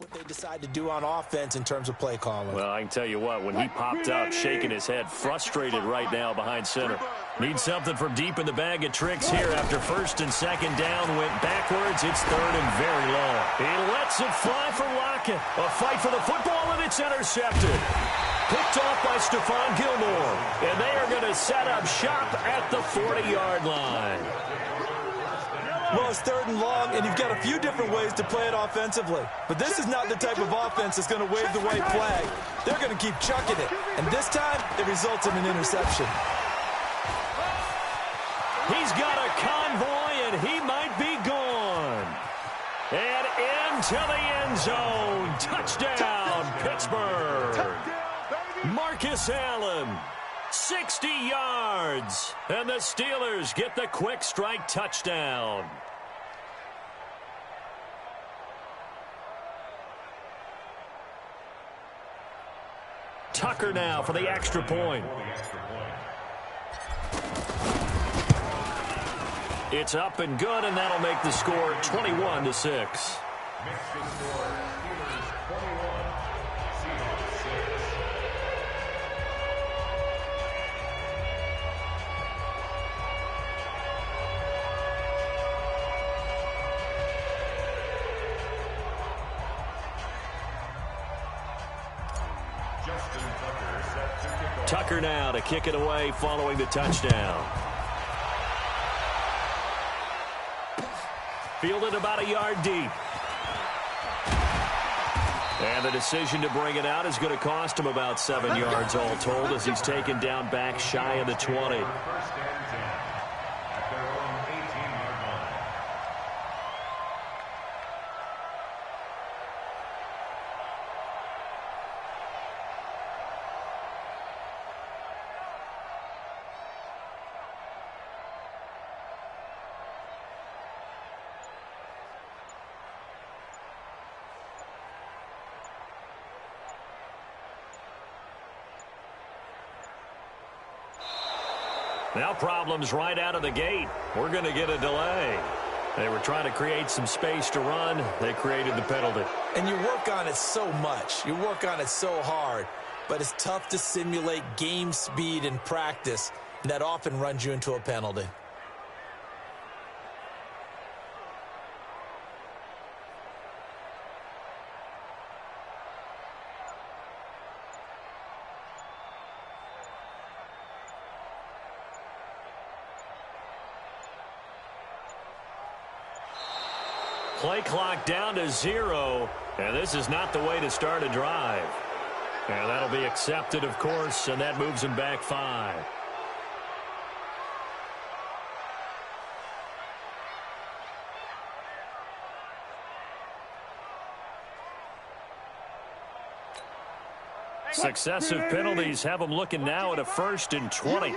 what they decide to do on offense in terms of play calling. Well, I can tell you what, when he popped up, shaking his head, frustrated right now behind center. Needs something from deep in the bag of tricks here after first and second down went backwards. It's third and very low. He lets it fly for Lockett. A fight for the football, and it's intercepted. Picked off by Stephon Gilmore. And they are going to set up shop at the 40-yard line. Well, it's third and long, and you've got a few different ways to play it offensively. But this is not the type of offense that's going to wave the white flag. They're going to keep chucking it. And this time, it results in an interception. He's got a convoy, and he might be gone. And into the end zone. Touchdown, Pittsburgh. Marcus Allen, 60 yards. And the Steelers get the quick strike touchdown. Tucker now for the extra point. It's up and good, and that'll make the score 21-6. Tucker now to kick it away following the touchdown. Fielded about a yard deep. And the decision to bring it out is going to cost him about 7 yards all told as he's taken down back shy of the 20. Now problems right out of the gate. We're going to get a delay. They were trying to create some space to run. They created the penalty. And you work on it so much. You work on it so hard. But it's tough to simulate game speed in practice. And that often runs you into a penalty. Play clock down to 0, and this is not the way to start a drive. And that'll be accepted, of course, and that moves him back 5. Successive penalties have him looking now at a 1st and 20.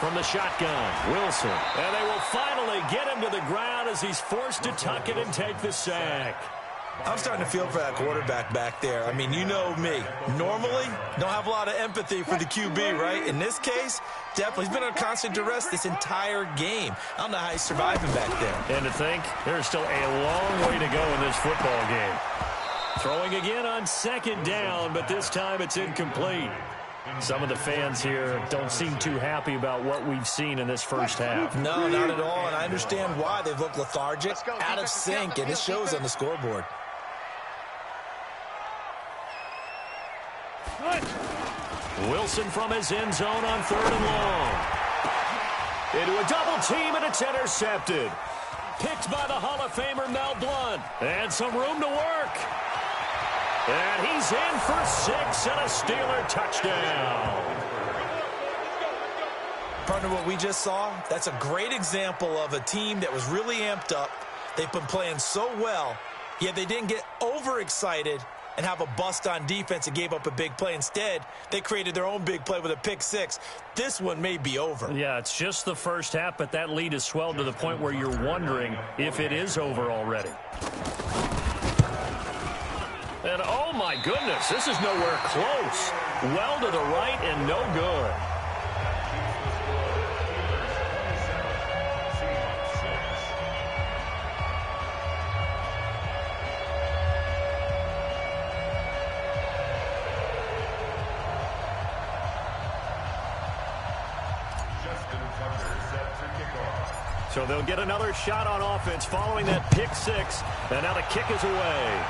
From the shotgun, Wilson. And they will finally get him to the ground as he's forced to tuck it and take the sack. I'm starting to feel for that quarterback back there. I mean, you know me. Normally, don't have a lot of empathy for the QB, right? In this case, definitely. He's been under constant duress this entire game. I don't know how he's surviving back there. And to think, there's still a long way to go in this football game. Throwing again on 2nd down, but this time it's incomplete. Some of the fans here don't seem too happy about what we've seen in this first half. No, not at all, and I understand why. They've looked lethargic, out of sync, and it shows on the scoreboard. Wilson from his end zone on 3rd and long. Into a double team, and it's intercepted. Picked by the Hall of Famer Mel Blount. And some room to work. And he's in for 6 and a Steeler touchdown. Partner, what we just saw, that's a great example of a team that was really amped up. They've been playing so well, yet they didn't get overexcited and have a bust on defense and gave up a big play. Instead, they created their own big play with a pick 6. This one may be over. Yeah, it's just the first half, but that lead has swelled to the point where you're wondering if it is over already. And oh my goodness, this is nowhere close. Well to the right and no good. So they'll get another shot on offense following that pick six. And now the kick is away.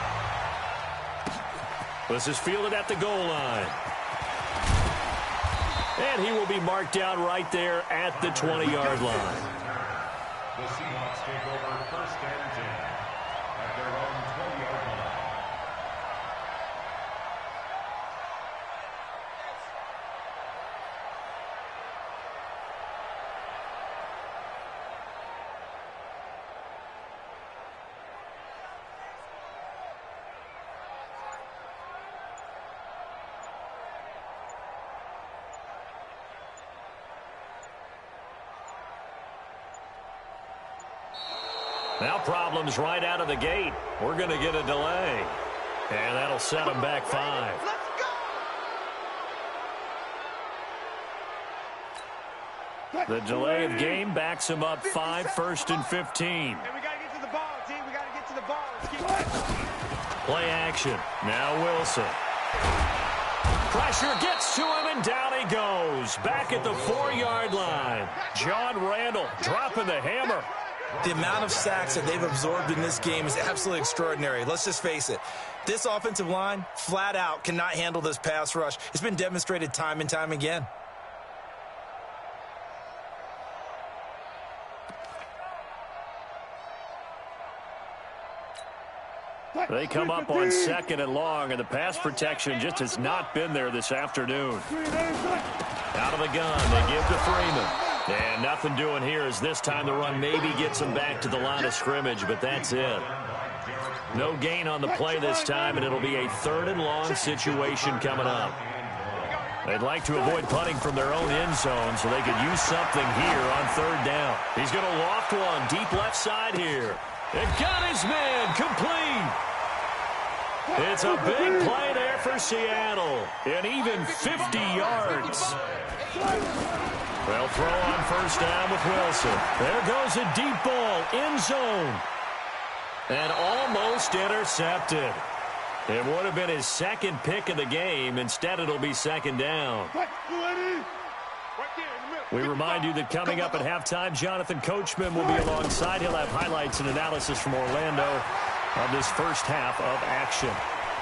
This is fielded at the goal line. And he will be marked down right there at the 20-yard line. The Seahawks take over first and 10 at their own 20-yard line. Now problems right out of the gate. We're going to get a delay. And that'll set them back 5. The delay of game backs them up 5, 1st and 15. Hey, we got to get to the ball, team. We got to get to the ball. Let's keep it. Play action. Now Wilson. Pressure gets to him, and down he goes. Back at the 4-yard line. John Randall dropping the hammer. The amount of sacks that they've absorbed in this game is absolutely extraordinary. Let's just face it. This offensive line, flat out, cannot handle this pass rush. It's been demonstrated time and time again. They come up on 2nd and long, and the pass protection just has not been there this afternoon. Out of the gun, they give to Freeman. And nothing doing here as this time the run maybe gets them back to the line of scrimmage, but that's it. No gain on the play this time, and it'll be a 3rd and long situation coming up. They'd like to avoid punting from their own end zone so they could use something here on 3rd down. He's going to loft one deep left side here. And got his man complete. It's a big play there for Seattle. And even 50 yards. They'll throw on 1st down with Wilson. There goes a deep ball, end zone. And almost intercepted. It would have been his 2nd pick of the game. Instead, it'll be 2nd down. We remind you that coming up at halftime, Jonathan Coachman will be alongside. He'll have highlights and analysis from Orlando of this first half of action.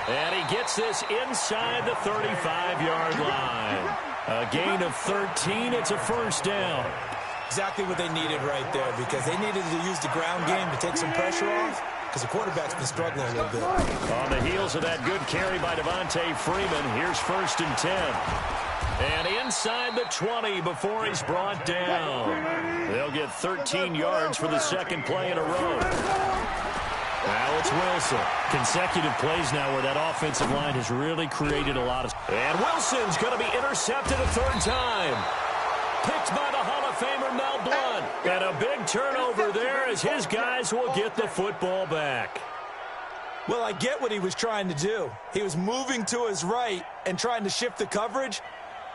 And he gets this inside the 35-yard line. A gain of 13. It's a 1st down. Exactly what they needed right there, because they needed to use the ground game to take some pressure off, because the quarterback's been struggling a little bit. On the heels of that good carry by Devontae Freeman, here's 1st and 10. And inside the 20 before he's brought down. They'll get 13 yards for the 2nd play in a row. Now it's Wilson. Consecutive plays now where that offensive line has really created a lot of... And Wilson's going to be intercepted a 3rd time. Picked by the Hall of Famer Mel Blount. And a big turnover there as his guys will get the football back. Well, I get what he was trying to do. He was moving to his right and trying to shift the coverage,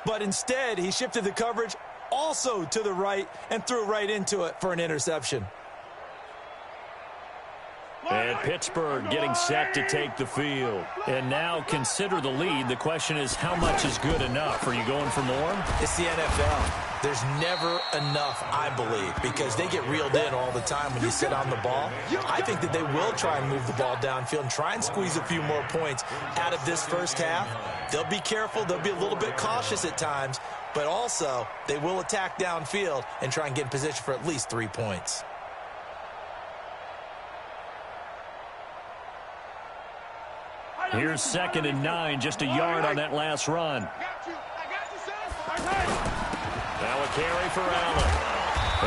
but instead he shifted the coverage also to the right and threw right into it for an interception. And Pittsburgh getting set to take the field. And now consider the lead. The question is, how much is good enough? Are you going for more? It's the NFL. There's never enough, I believe, because they get reeled in all the time when you sit on the ball. I think that they will try and move the ball downfield and try and squeeze a few more points out of this first half. They'll be careful. They'll be a little bit cautious at times, but also they will attack downfield and try and get in position for at least 3 points. Here's 2nd and 9, just a yard on that last run. Now a carry for Allen.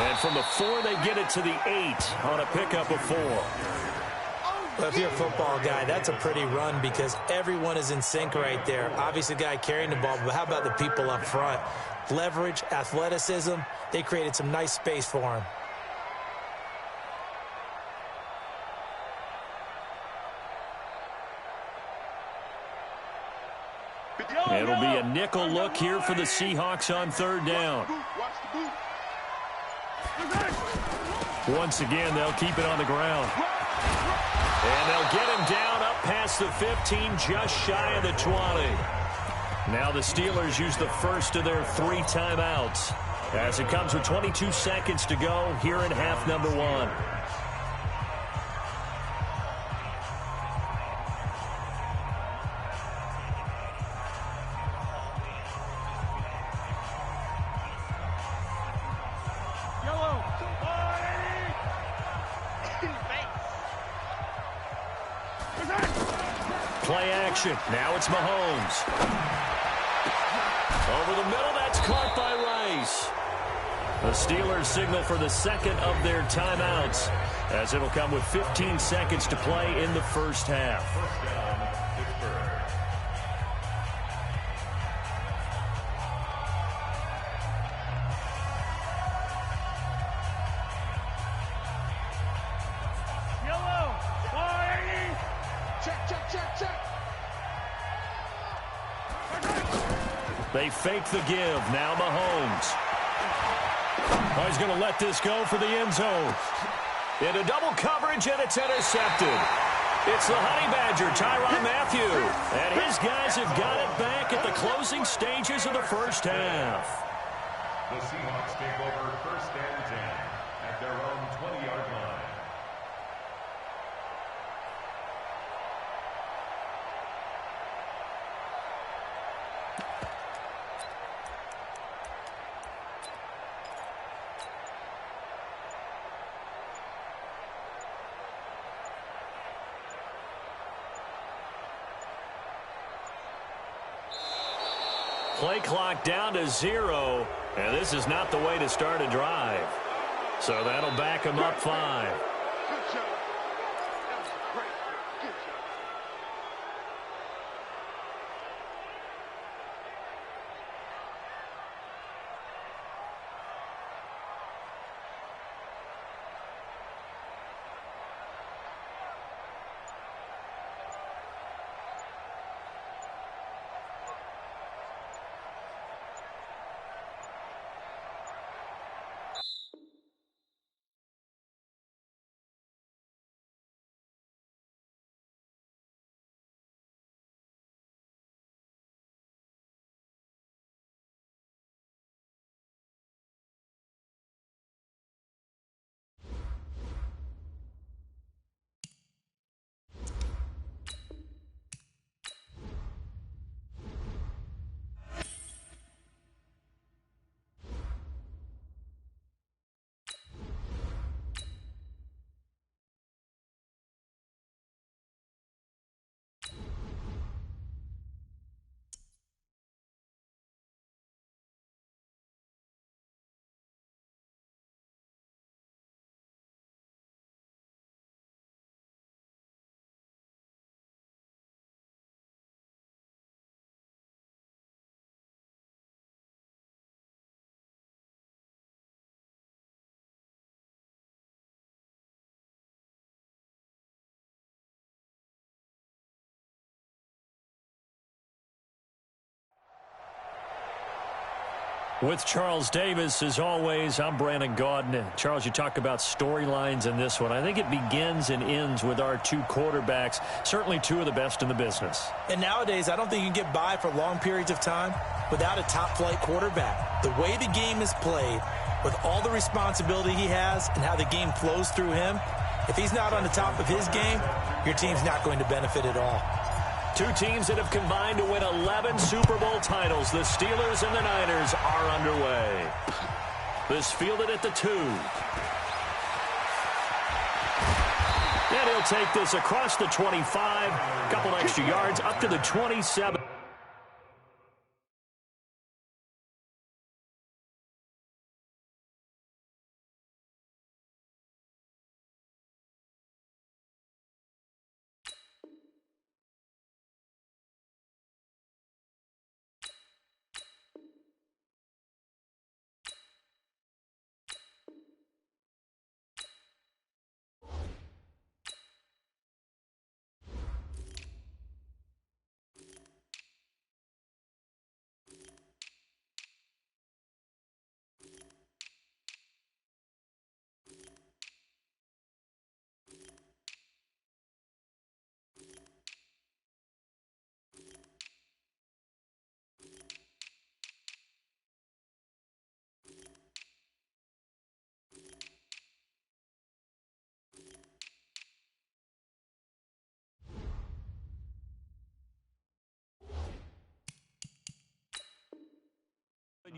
And from the 4, they get it to the 8 on a pickup of 4. Well, if you're a football guy, that's a pretty run because everyone is in sync right there. Obviously, the guy carrying the ball, but how about the people up front? Leverage, athleticism, they created some nice space for him. It'll be a nickel look here for the Seahawks on 3rd down. Once again, they'll keep it on the ground. And they'll get him down up past the 15, just shy of the 20. Now the Steelers use the first of their 3 timeouts. as it comes with 22 seconds to go here in half number one. Play action. Now it's Mahomes. Over the middle, that's caught by Rice. The Steelers signal for the second of their timeouts, as it'll come with 15 seconds to play in the first half. First down, Pittsburgh. They fake the give. Now Mahomes. Oh, he's going to let this go for the end zone. Into double coverage, and it's intercepted. It's the Honey Badger, Tyrann Mathieu. And his guys have got it back at the closing stages of the first half. The Seahawks take over first and 10 at their own 20-yard line. Play clock down to 0, and this is not the way to start a drive. So that'll back him up 5. Good job. That was great. Good job. With Charles Davis, as always, I'm Brandon Gaudin. Charles, you talk about storylines in this one. I think it begins and ends with our two quarterbacks, certainly two of the best in the business. And nowadays, I don't think you can get by for long periods of time without a top-flight quarterback. The way the game is played, with all the responsibility he has and how the game flows through him, if he's not on the top of his game, your team's not going to benefit at all. Two teams that have combined to win 11 Super Bowl titles. The Steelers and the Niners are underway. This fielded at the 2. And he'll take this across the 25. A couple extra yards up to the 27.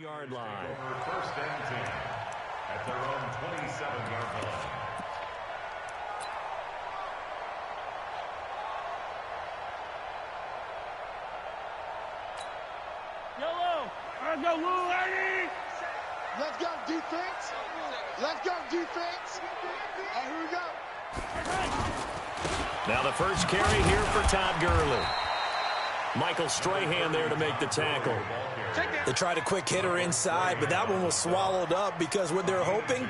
20-yard line. First and 10 at their own 27-yard line. Yellow. Let's go, Lou, lady. Let's go, defense. Let's go, defense. All right, here we go. Now the first carry here for Todd Gurley. Michael Strahan there to make the tackle. They tried a quick hitter inside, but that one was swallowed up because what they're hoping,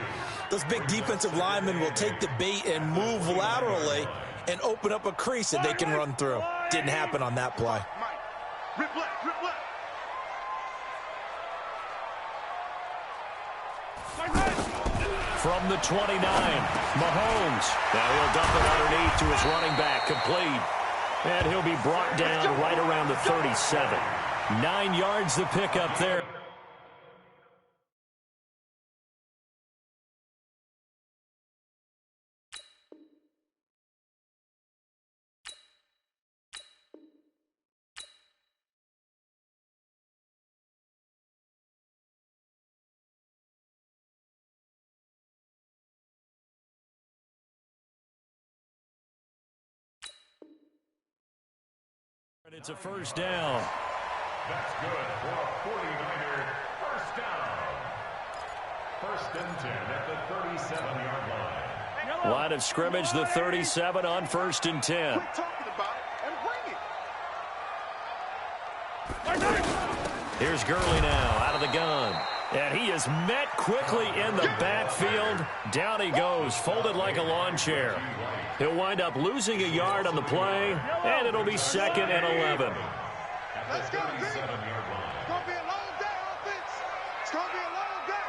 those big defensive linemen will take the bait and move laterally and open up a crease that they can run through. Didn't happen on that play. Rip left, rip left. From the 29, Mahomes. Now he'll dump it underneath to his running back, complete. And he'll be brought down right around the 37. 9 yards the pickup there. It's a first down. That's good for a 49er first down. First and 10 at the 37-yard line. Line of scrimmage, the 37 on first and 10. Quit talking about it and bring it. Here's Gurley now out of the gun. And he is met quickly in the backfield. Down he goes, folded like a lawn chair. He'll wind up losing a yard on the play, and it'll be second and 11. Let's go, B. It's going to be a long day, offense. It's going to be a long day.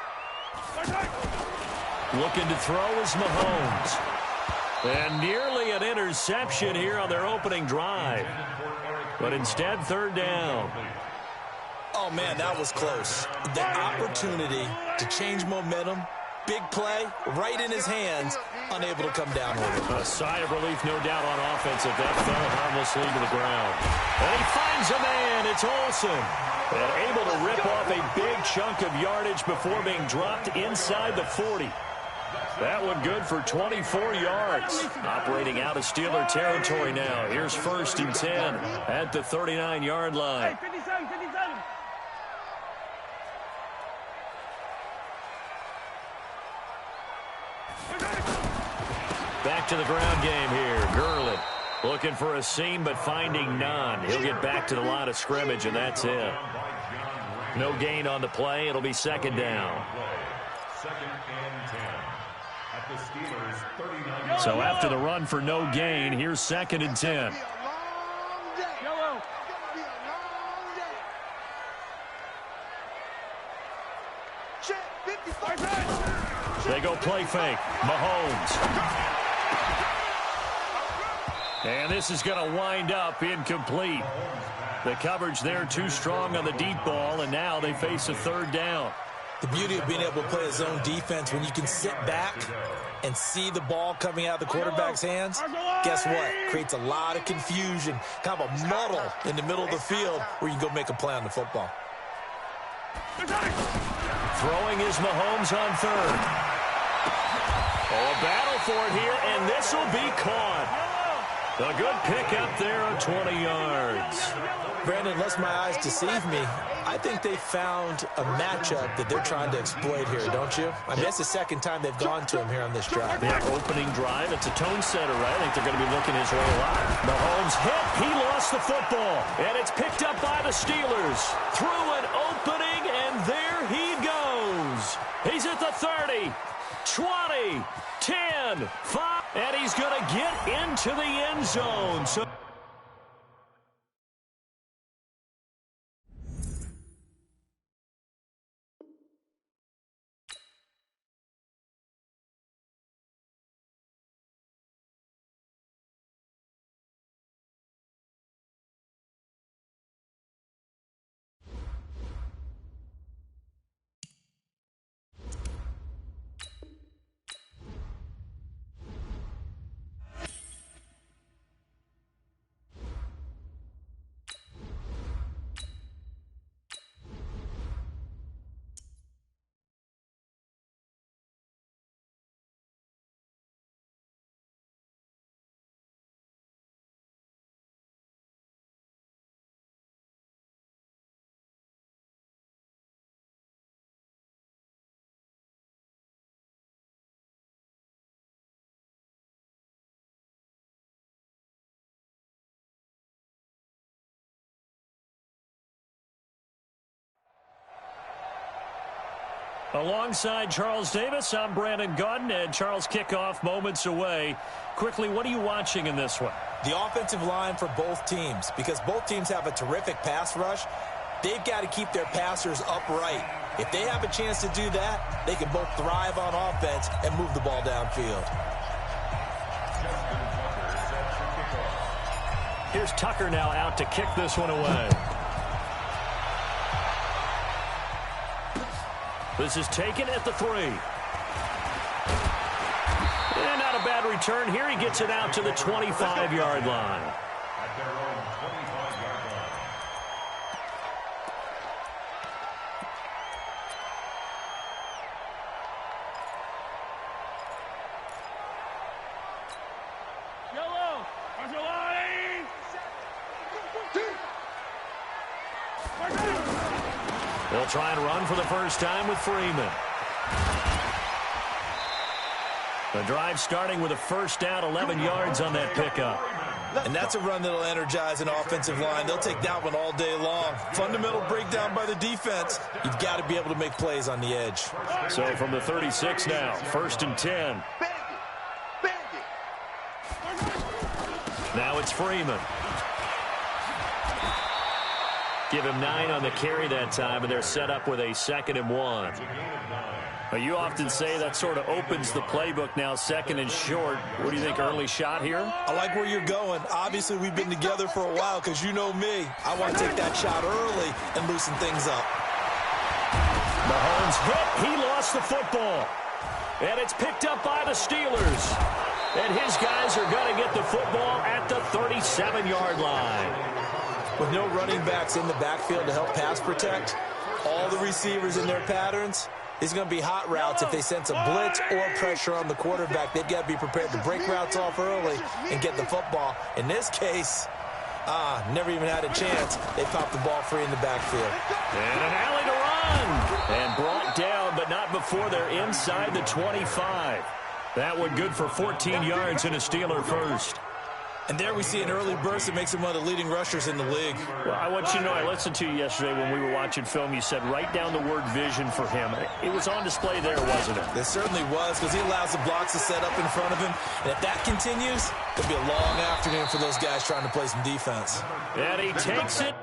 Looking to throw is Mahomes. And nearly an interception here on their opening drive. But instead, third down. Oh, man, that was close. The opportunity to change momentum, big play, right in his hands, unable to come down with it. A sigh of relief, no doubt, on offense if that fell harmlessly to the ground. And he finds a man. It's Olsen. And able to rip off a big chunk of yardage before being dropped inside the 40. That one good for 24 yards. Operating out of Steeler territory now. Here's first and 10 at the 39-yard line. 57, 57. Back to the ground game here. Gurley looking for a seam but finding none. He'll get back to the line of scrimmage, and that's it. No gain on the play. It'll be second down. Second and 10 at the Steelers' 39. So after the run for no gain, here's second and 10. Yellow. They go play fake. Mahomes. And this is going to wind up incomplete. The coverage there too strong on the deep ball, and now they face a third down. The beauty of being able to play a zone defense when you can sit back and see the ball coming out of the quarterback's hands, guess what? Creates a lot of confusion, kind of a muddle in the middle of the field where you can go make a play on the football. Throwing is Mahomes on third. Oh, a battle for it here, and this will be caught. A good pickup there of 20 yards. Brandon, unless my eyes deceive me, I think they found a matchup that they're trying to exploit here, don't you? I mean, that's the second time they've gone to him here on this drive. Yeah, opening drive. It's a tone setter, right? I think they're going to be looking his way a lot. Mahomes hit. He lost the football. And it's picked up by the Steelers. Through an opening, and there he goes. He's at the 30, 20, 10, 5, and he's going to get into the end zone. So Alongside Charles Davis, I'm Brandon Gaudin, and Charles, kickoff moments away. Quickly, what are you watching in this one? The offensive line for both teams, because both teams have a terrific pass rush. They've got to keep their passers upright. If they have a chance to do that, they can both thrive on offense and move the ball downfield. Here's Tucker now out to kick this one away. This is taken at the 3. And not a bad return here. He gets it out to the 25-yard line. At their own 25-yard line. Yellow. Marshall. They'll try and run for the first time with Freeman. The drive starting with a first down, 11 yards on that pickup. And that's a run that'll energize an offensive line. They'll take that one all day long. Fundamental breakdown by the defense. You've got to be able to make plays on the edge. So from the 36 now, 1st and 10. Now it's Freeman. Give him 9 on the carry that time, and they're set up with a 2nd and 1. Well, you often say that sort of opens the playbook now, 2nd and short. What do you think, early shot here? I like where you're going. Obviously, we've been together for a while because you know me. I want to take that shot early and loosen things up. Mahomes hit. He lost the football. And it's picked up by the Steelers. And his guys are going to get the football at the 37-yard line. With no running backs in the backfield to help pass protect, all the receivers in their patterns, it's going to be hot routes. If they sense a blitz or pressure on the quarterback, they've got to be prepared to break routes off early and get the football. In this case, never even had a chance. They popped the ball free in the backfield. And an alley to run. And brought down, but not before they're inside the 25. That one good for 14 yards and a Steeler first. And there we see an early burst that makes him one of the leading rushers in the league. Well, I want you to know, I listened to you yesterday when we were watching film. You said write down the word vision for him. It was on display there, wasn't it? It certainly was, because he allows the blocks to set up in front of him. And if that continues, it'll be a long afternoon for those guys trying to play some defense. And he takes it.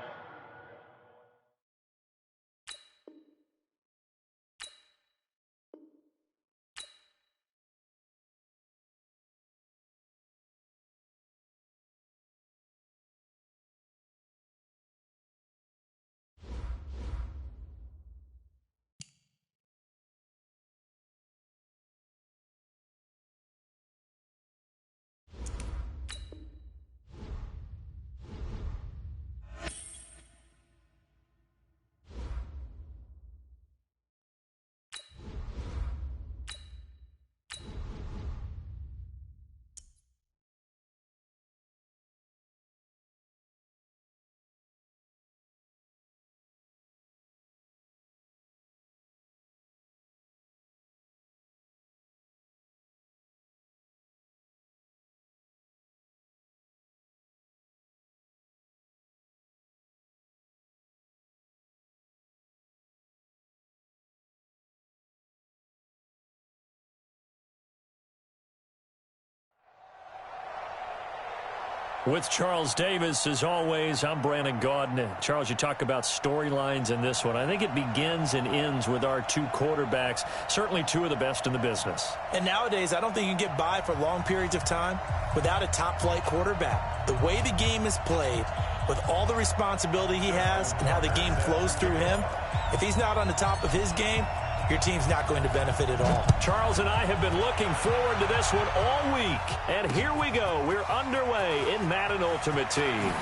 With Charles Davis, as always, I'm Brandon Gaudin. Charles, you talk about storylines in this one. I think it begins and ends with our two quarterbacks, certainly two of the best in the business. And nowadays, I don't think you can get by for long periods of time without a top-flight quarterback. The way the game is played, with all the responsibility he has and how the game flows through him, if he's not on the top of his game, your team's not going to benefit at all. Charles and I have been looking forward to this one all week. And here we go. We're underway in Madden Ultimate Team.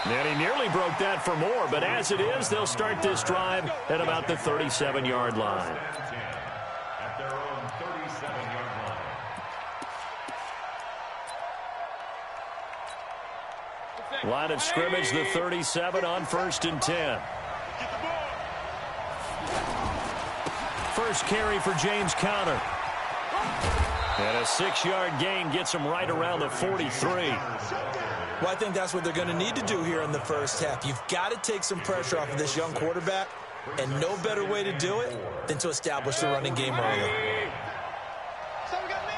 And he nearly broke that for more, but as it is, they'll start this drive at about the 37-yard line. At their own 37-yard line. Line of scrimmage, the 37 on 1st and 10. First carry for James Conner. And a 6-yard gain gets him right around the 43. Well, I think that's what they're going to need to do here in the first half. You've got to take some pressure off of this young quarterback And no better way to do it than to establish the running game early. So we got man.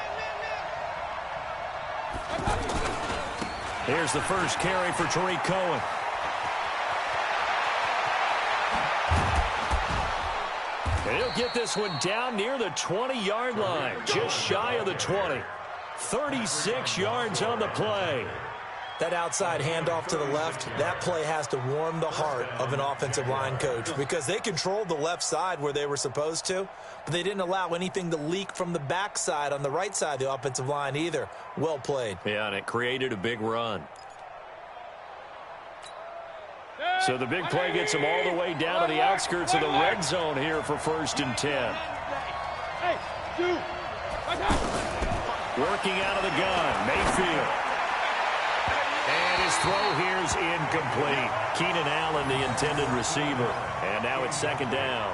Here's the first carry for Tariq Cohen. And he'll get this one down near the 20-yard line, just shy of the 20. 36 yards on the play. That outside handoff to the left, that play has to warm the heart of an offensive line coach because they controlled the left side where they were supposed to, but they didn't allow anything to leak from the backside on the right side of the offensive line either. Well played. Yeah, and it created a big run. So the big play gets them all the way down to the outskirts of the red zone here for 1st and 10. Working out of the gun, Mayfield. And his throw here is incomplete. Keenan Allen, the intended receiver. And now it's 2nd down.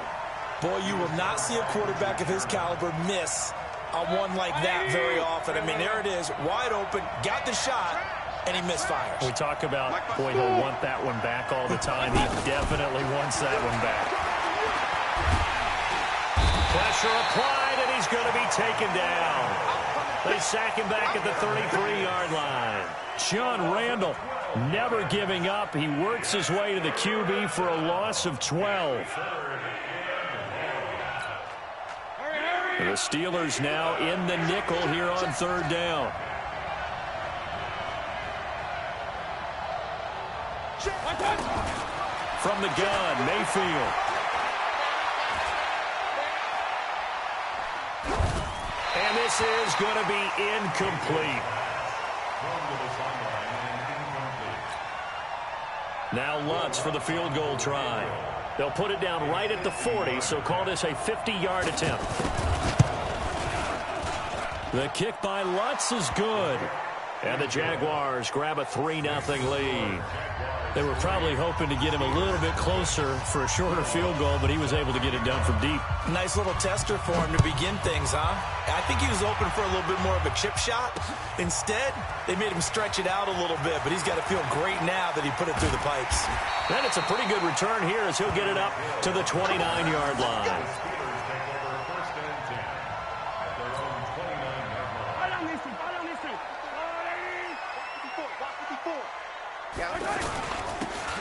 Boy, you will not see a quarterback of his caliber miss on one like that very often. I mean, there it is, wide open, got the shot, and he misfires. We talk about, boy, he'll want that one back all the time. He definitely wants that one back. Pressure applied, and he's going to be taken down. They sack him back at the 33-yard line. John Randall never giving up. He works his way to the QB for a loss of 12. The Steelers now in the nickel here on 3rd down. From the gun, Mayfield. And this is going to be incomplete. Now Lutz for the field goal try. They'll put it down right at the 40, so call this a 50-yard attempt. The kick by Lutz is good. And the Jaguars grab a 3-0 lead. They were probably hoping to get him a little bit closer for a shorter field goal, but he was able to get it done from deep. Nice little tester for him to begin things, huh? I think he was open for a little bit more of a chip shot. Instead, they made him stretch it out a little bit, but he's got to feel great now that he put it through the pipes. And it's a pretty good return here as he'll get it up to the 29-yard line.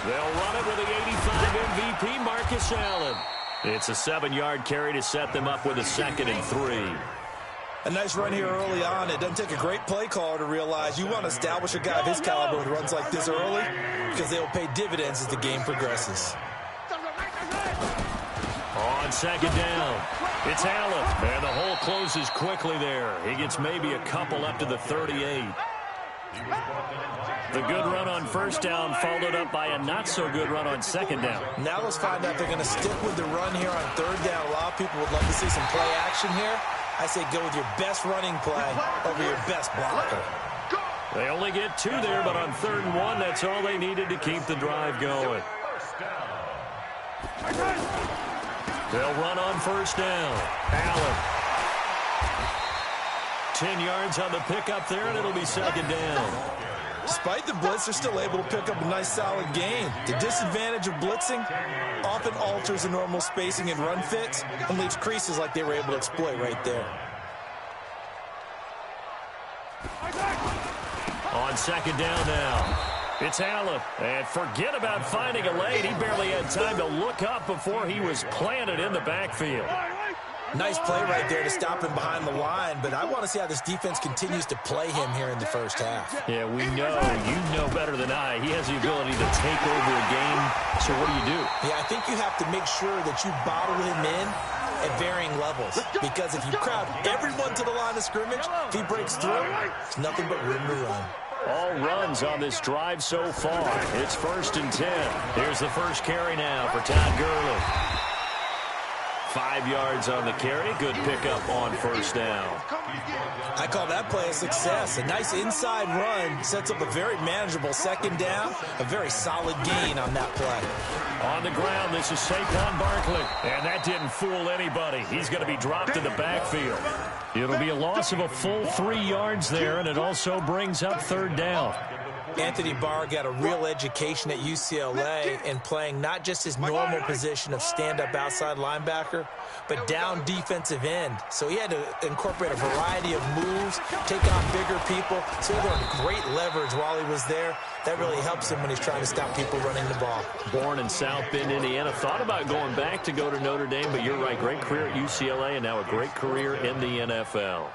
They'll run it with the 85 MVP, Marcus Allen. It's a 7-yard carry to set them up with a 2nd and 3. A nice run here early on. It doesn't take a great play caller to realize you want to establish a guy of his caliber with runs like this early because they will pay dividends as the game progresses. On 2nd down, it's Allen. And the hole closes quickly there. He gets maybe a couple up to the 38. The good run on 1st down followed up by a not-so-good run on 2nd down. Now let's find out if they're going to stick with the run here on 3rd down. A lot of people would love to see some play action here. I say go with your best running play over your best blocker. They only get 2 there, but on 3rd and 1, that's all they needed to keep the drive going. They'll run on 1st down. Allen. 10 yards on the pickup there, and it'll be 2nd down. Despite the blitz, they're still able to pick up a nice, solid gain. The disadvantage of blitzing often alters the normal spacing and run fits and leaves creases like they were able to exploit right there. On 2nd down now, it's Allen. And forget about finding a lane. He barely had time to look up before he was planted in the backfield. Nice play right there to stop him behind the line, but I want to see how this defense continues to play him here in the 1st half. Yeah, we know, you know better than I, he has the ability to take over a game, so what do? Yeah, I think you have to make sure that you bottle him in at varying levels, because if you crowd everyone to the line of scrimmage, if he breaks through, it's nothing but room to run. All runs on this drive so far. It's 1st and 10. Here's the first carry now for Todd Gurley. 5 yards on the carry. Good pickup on 1st down. I call that play a success. A nice inside run sets up a very manageable 2nd down. A very solid gain on that play. On the ground, this is Saquon Barkley. And that didn't fool anybody. He's going to be dropped in the backfield. It'll be a loss of a full 3 yards there, and it also brings up 3rd down. Anthony Barr got a real education at UCLA in playing not just his normal position of stand-up outside linebacker, but down defensive end. So he had to incorporate a variety of moves, take on bigger people. So he learned great leverage while he was there. That really helps him when he's trying to stop people running the ball. Born in South Bend, Indiana. Thought about going back to go to Notre Dame, but you're right. Great career at UCLA and now a great career in the NFL.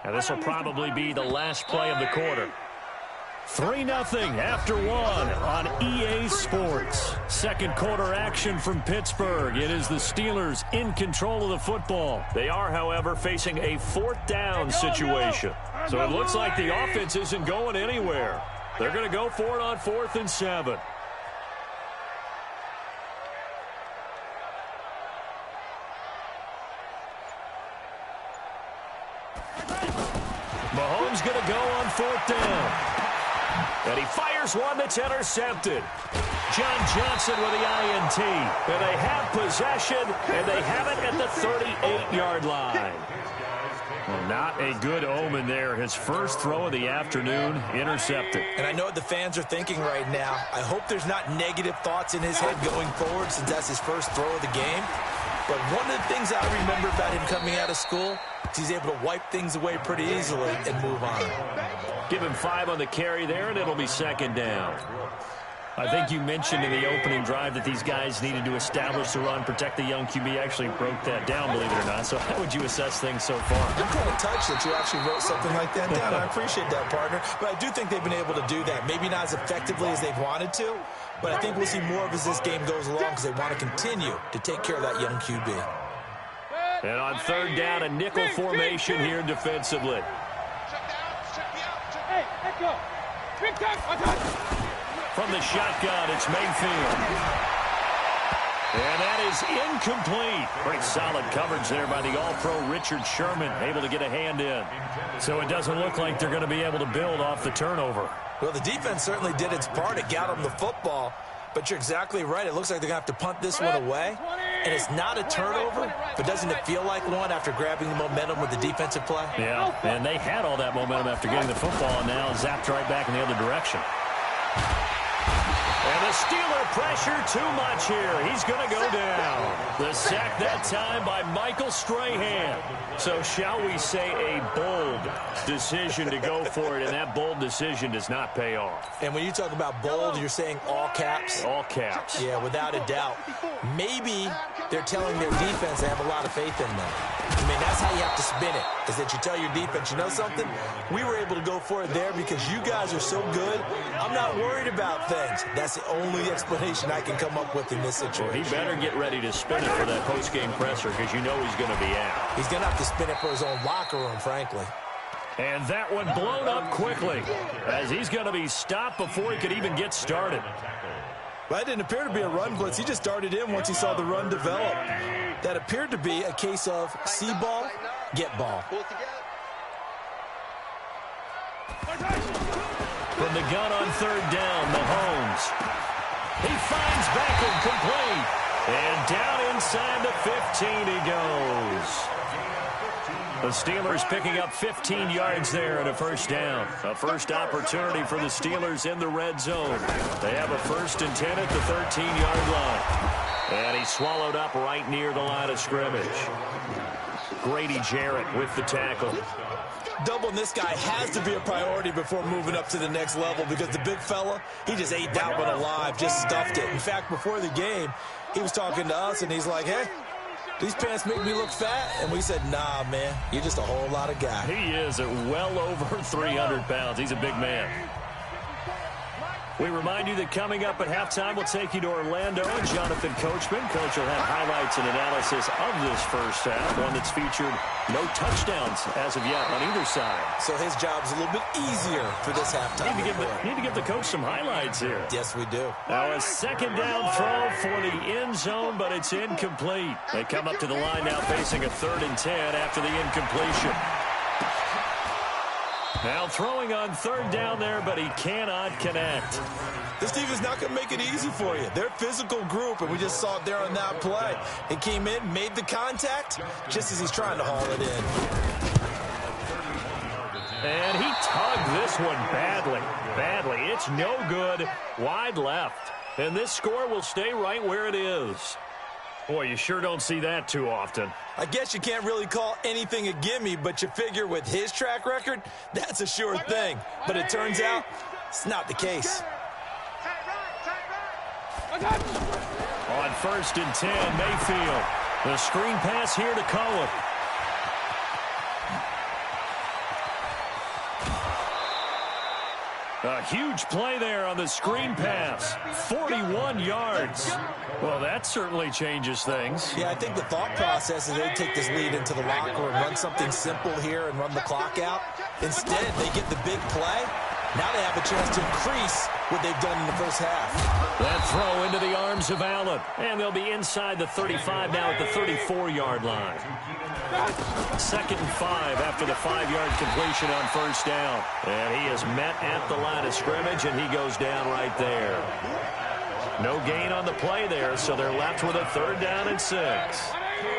And this will probably be the last play of the quarter. 3-0 after 1 on EA Sports. Second quarter action from Pittsburgh. It is the Steelers in control of the football. They are, however, facing a 4th down situation. So it looks like the offense isn't going anywhere. They're going to go for it on 4th and 7. Mahomes going to go on 4th down. And he fires one that's intercepted. John Johnson with the INT. And they have possession, and they have it at the 38-yard line. Well, not a good omen there. His first throw of the afternoon, intercepted. And I know what the fans are thinking right now. I hope there's not negative thoughts in his head going forward since that's his first throw of the game. But one of the things I remember about him coming out of school is he's able to wipe things away pretty easily and move on. Give him 5 on the carry there, and it'll be 2nd down. I think you mentioned in the opening drive that these guys needed to establish the run, protect the young QB. Actually broke that down, believe it or not. So how would you assess things so far? I'm kind of touched that you actually wrote something like that down. I appreciate that, partner. But I do think they've been able to do that. Maybe not as effectively as they've wanted to, but I think we'll see more of as this game goes along because they want to continue to take care of that young QB. And on 3rd down, a nickel formation here defensively. Hey, let's go. Big time. From the shotgun, it's Mayfield. And that is incomplete. Pretty solid coverage there by the All-Pro Richard Sherman, able to get a hand in. So it doesn't look like they're going to be able to build off the turnover. Well, the defense certainly did its part. It got them the football. But you're exactly right. It looks like they're going to have to punt this one away. And it's not a turnover, but doesn't it feel like one after grabbing the momentum with the defensive play? Yeah, and they had all that momentum after getting the football, and now zapped right back in the other direction. And the Steeler pressure too much here. He's going to go down. The sack that time by Michael Strahan. So shall we say a bold decision to go for it, and that bold decision does not pay off. And when you talk about bold, you're saying all caps? All caps. Yeah, without a doubt. Maybe they're telling their defense they have a lot of faith in them. I mean, that's how you have to spin it, is that you tell your defense, you know something? We were able to go for it there because you guys are so good. I'm not worried about things. That's the only explanation I can come up with in this situation. Well, he better get ready to spin it for that post-game presser because you know he's going to be out. He's going to have to spin it for his own locker room, frankly. And that one blown up quickly as he's going to be stopped before he could even get started. Well, that didn't appear to be a run blitz. He just darted in once he saw the run develop. That appeared to be a case of see ball, get ball. From the gun on 3rd down, Mahomes. He finds Beckham complete. And down inside the 15 he goes. The Steelers picking up 15 yards there and a 1st down. A first opportunity for the Steelers in the red zone. They have a 1st and 10 at the 13-yard line. And he's swallowed up right near the line of scrimmage. Grady Jarrett with the tackle. Doubling this guy has to be a priority before moving up to the next level because the big fella, he just ate that one alive, just stuffed it. In fact, before the game, he was talking to us, and he's like, hey, these pants make me look fat. And we said, nah, man, you're just a whole lot of guy. He is at well over 300 pounds. He's a big man. We remind you that coming up at halftime, we'll take you to Orlando and Jonathan Coachman. Coach will have highlights and analysis of this first half, one that's featured no touchdowns as of yet on either side. So his job's a little bit easier for this halftime. Need to give the coach some highlights here. Yes, we do. Now a 2nd down throw for the end zone, but it's incomplete. They come up to the line now facing a 3rd and 10 after the incompletion. Now throwing on third down there, but he cannot connect. This team is not going to make it easy for you. They're a physical group, and we just saw it there on that play. He came in, made the contact, just as he's trying to haul it in. And he tugged this one badly. It's no good. Wide left. And this score will stay right where it is. Boy, you sure don't see that too often. I guess you can't really call anything a gimme, but you figure with his track record, that's a sure thing. But it turns out it's not the case. On 1st and 10, Mayfield. The screen pass here to Cohen. A huge play there on the screen pass. 41 yards. Well, that certainly changes things. Yeah, I think the thought process is they take this lead into the locker room, run something simple here and run the clock out. Instead, they get the big play. Now they have a chance to increase what they've done in the first half. That throw into the arms of Allen. And they'll be inside the 35 now at the 34-yard line. 2nd and 5 after the 5-yard completion on 1st down. And he is met at the line of scrimmage, and he goes down right there. No gain on the play there, so they're left with a 3rd down and 6.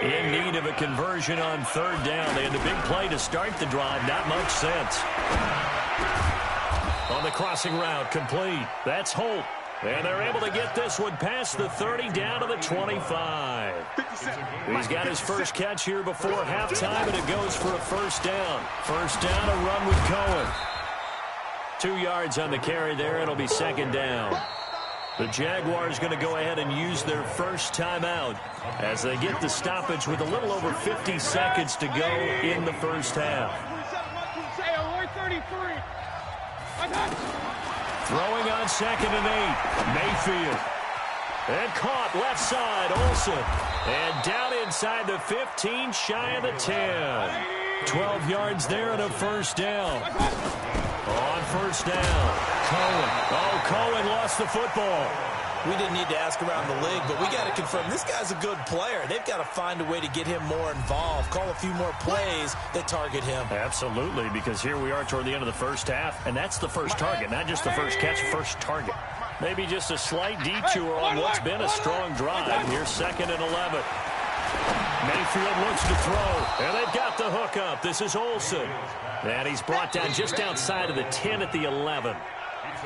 In need of a conversion on 3rd down. They had the big play to start the drive. Not much sense. On the crossing route, complete. That's Holt. And they're able to get this one past the 30 down to the 25. He's got his first catch here before halftime, and it goes for a 1st down. 1st down, a run with Cohen. 2 yards on the carry there. It'll be 2nd down. The Jaguars going to go ahead and use their first timeout as they get the stoppage with a little over 50 seconds to go in the first half. Throwing on 2nd and 8. Mayfield. And caught left side, Olsen. And down inside the 15, shy of the 10. 12 yards there and a 1st down. On 1st down, Cohen. Oh, Cohen lost the football. We didn't need to ask around the league, but we got to confirm this guy's a good player. They've got to find a way to get him more involved, call a few more plays that target him. Absolutely, because here we are toward the end of the first half, and that's the first target, not just the first catch, first target. Maybe just a slight detour on what's been a strong drive. Here's 2nd and 11. Mayfield looks to throw, and they've got the hook up. This is Olsen. And he's brought down just outside of the 10 at the 11.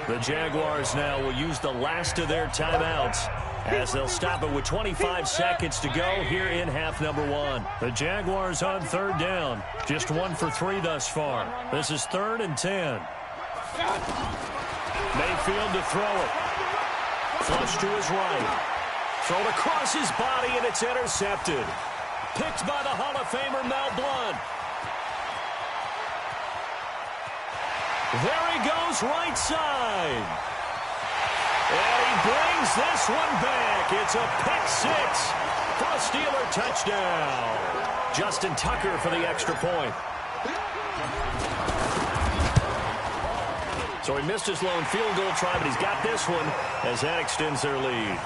The Jaguars now will use the last of their timeouts as they'll stop it with 25 seconds to go here in half number 1. The Jaguars on 3rd down. Just 1 for 3 thus far. This is 3rd and 10. Mayfield to throw it. Flush to his right. Thrown across his body, and it's intercepted. Picked by the Hall of Famer Mel Blount. There he goes, right side. And he brings this one back. It's a pick 6 for a Steeler touchdown. Justin Tucker for the extra point. So he missed his lone field goal try, but he's got this one as that extends their lead.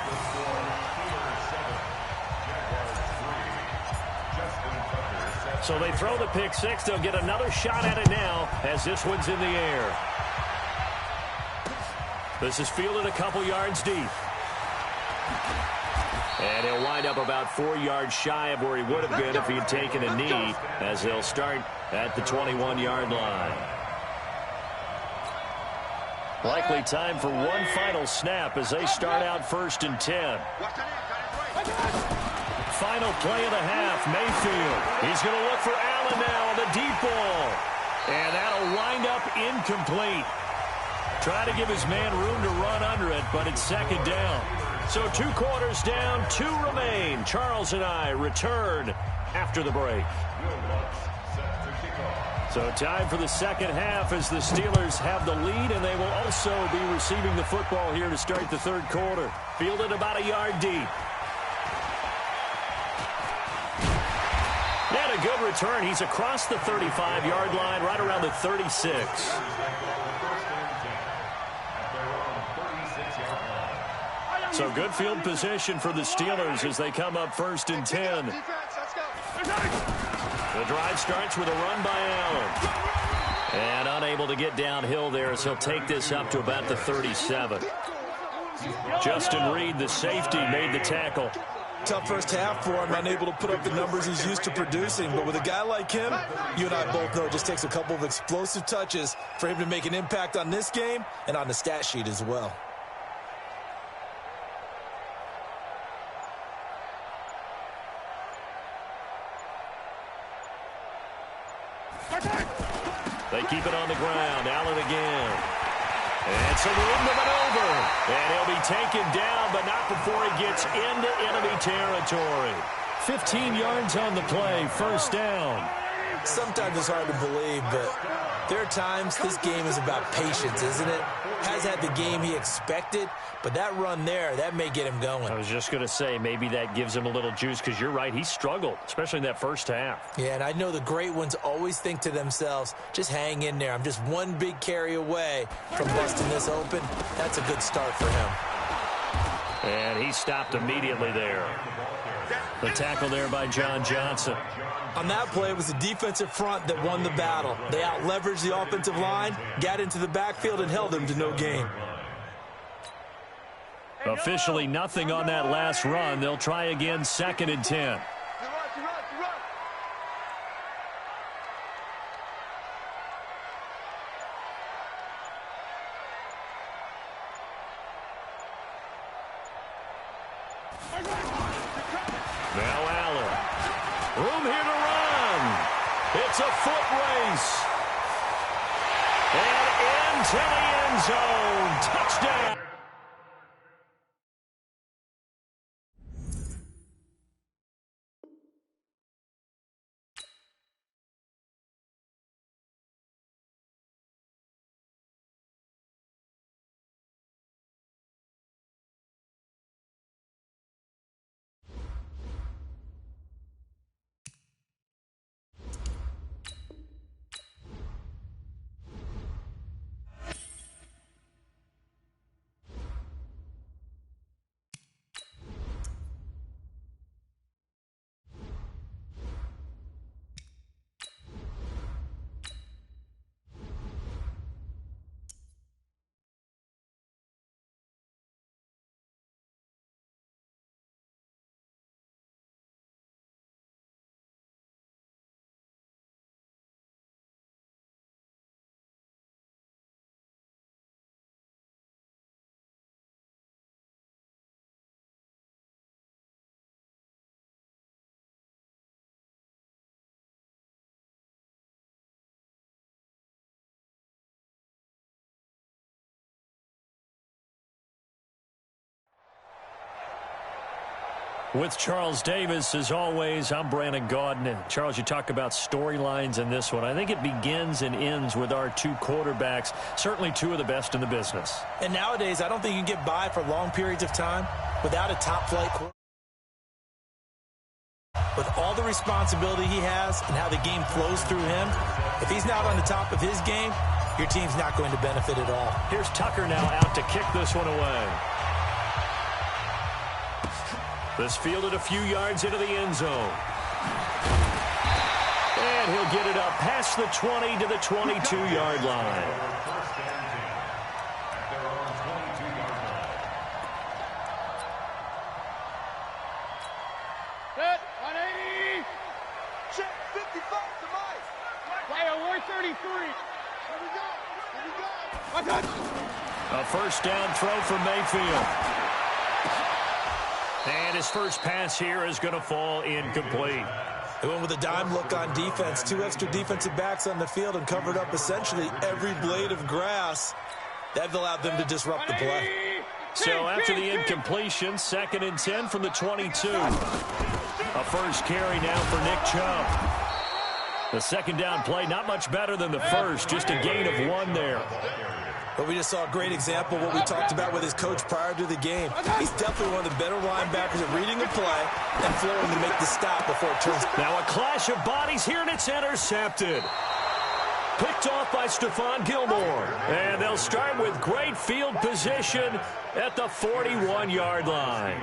So they throw the pick 6. They'll get another shot at it now as this one's in the air. This is fielded a couple yards deep. And he'll wind up about 4 yards shy of where he would have been if he had taken a knee, as they'll start at the 21-yard line. Likely time for one final snap as they start out 1st and 10. Final play of the half, Mayfield. He's going to look for Allen now on the deep ball. And that'll wind up incomplete. Try to give his man room to run under it, but it's 2nd down. So 2 quarters down, 2 remain. Charles and I return after the break. So time for the 2nd half as the Steelers have the lead, and they will also be receiving the football here to start the 3rd quarter. Fielded about a yard deep. And a good return. He's across the 35-yard line, right around the 36. So good field position for the Steelers as they come up 1st and 10. The drive starts with a run by Allen. And unable to get downhill there as he'll take this up to about the 37. Justin Reed, the safety, made the tackle. Tough first half for him, unable to put up the numbers he's used to producing. But with a guy like him, you and I both know it just takes a couple of explosive touches for him to make an impact on this game and on the stat sheet as well. They keep it on the ground. Allen again. And so room to maneuver. And he'll be taken down, but not before he gets into enemy territory. 15 yards on the play, first down. Sometimes it's hard to believe, but there are times this game is about patience, isn't it? Has had the game he expected, but that run there, that may get him going. I was just going to say, maybe that gives him a little juice, because you're right, he struggled, especially in that first half. Yeah, and I know the great ones always think to themselves, just hang in there. I'm just one big carry away from busting this open. That's a good start for him. And he stopped immediately there. The tackle there by John Johnson. On that play, it was the defensive front that won the battle. They out-leveraged the offensive line, got into the backfield, and held them to no gain. Officially nothing on that last run. They'll try again, 2nd and 10. Now Allen. Room here to run. It's a foot race. And into the end zone. Touchdown. With Charles Davis, as always, I'm Brandon Gaudin. Charles, you talk about storylines in this one. I think it begins and ends with our two quarterbacks, certainly two of the best in the business. And nowadays, I don't think you can get by for long periods of time without a top-flight quarterback. With all the responsibility he has and how the game flows through him, if he's not on the top of his game, your team's not going to benefit at all. Here's Tucker now out to kick this one away. This fielded a few yards into the end zone. And he'll get it up past the 20 to the 22-yard line. Set, 180. Check, 55 to Mike. Play a 133. Here we go. Here we go. A first down throw for Mayfield. And his first pass here is going to fall incomplete. They went with a dime look on defense. Two extra defensive backs on the field and covered up essentially every blade of grass. That allowed them to disrupt the play. So after the incompletion, 2nd and 10 from the 22. A first carry now for Nick Chubb. The second down play, not much better than the first, just a gain of 1 there. But we just saw a great example of what we talked about with his coach prior to the game. He's definitely one of the better linebackers at reading a play and flowing to make the stop before it turns. Now a clash of bodies here, and it's intercepted. Picked off by Stephon Gilmore. And they'll start with great field position at the 41-yard line.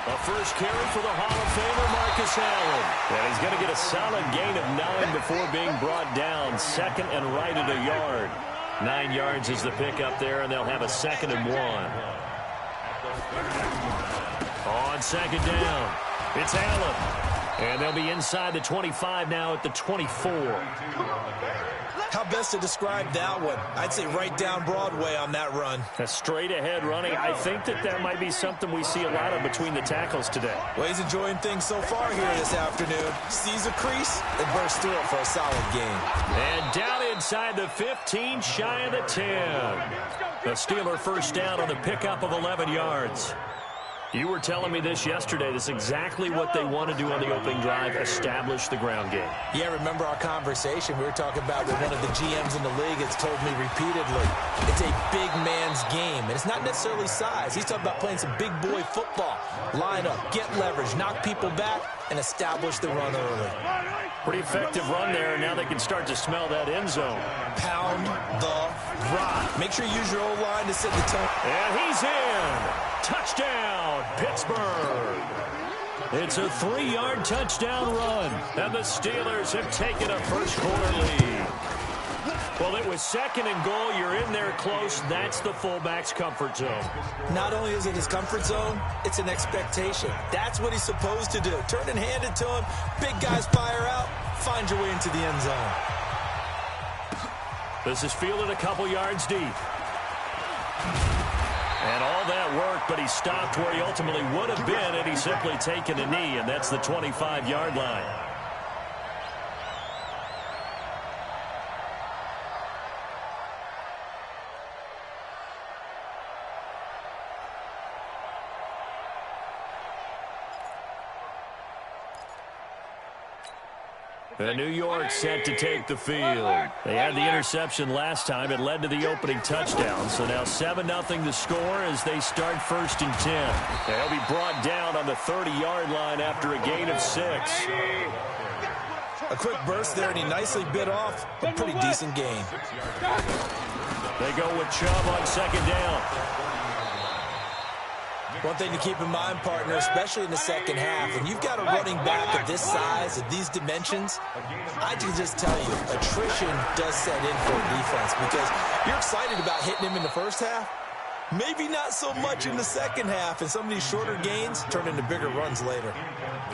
A first carry for the Hall of Famer, Marcus Allen. And he's going to get a solid gain of 9 before being brought down. Second and right at a yard. 9 yards is the pickup there, and they'll have a 2nd and 1. On second down, it's Allen. And they'll be inside the 25 now at the 24. How best to describe that one? I'd say right down Broadway on that run. A straight-ahead running. I think that might be something we see a lot of between the tackles today. Well, he's enjoying things so far here this afternoon. Sees a crease and bursts through it for a solid gain. And down inside the 15, shy of the 10. The Steeler first down on the pickup of 11 yards. You were telling me this yesterday. This is exactly what they want to do on the opening drive, establish the ground game. Yeah, remember our conversation? We were talking about what one of the GMs in the league has told me repeatedly. It's a big man's game, and it's not necessarily size. He's talking about playing some big boy football. Line up, get leverage, knock people back, and establish the run early. Pretty effective run there. Now they can start to smell that end zone. Pound the rock. Make sure you use your O-line to set the tone. And he's in. Touchdown, Pittsburgh. It's a 3-yard touchdown run, and the Steelers have taken a first-quarter lead. Well, it was 2nd and goal. You're in there close. That's the fullback's comfort zone. Not only is it his comfort zone, it's an expectation. That's what he's supposed to do. Turn and hand it to him. Big guys fire out. Find your way into the end zone. This is fielded a couple yards deep. And all that work, but he stopped where he ultimately would have been had he simply taken a knee, and that's the 25-yard line. And New York set to take the field. They had the interception last time. It led to the opening touchdown. So now 7-0 the score as they start 1st and 10. They'll be brought down on the 30-yard line after a gain of 6. A quick burst there, and he nicely bit off a pretty decent gain. They go with Chubb on 2nd down. One thing to keep in mind, partner, especially in the second half, when you've got a running back of this size, of these dimensions, I can just tell you, attrition does set in for a defense because you're excited about hitting him in the first half. Maybe not so much in the second half, and some of these shorter gains turn into bigger runs later.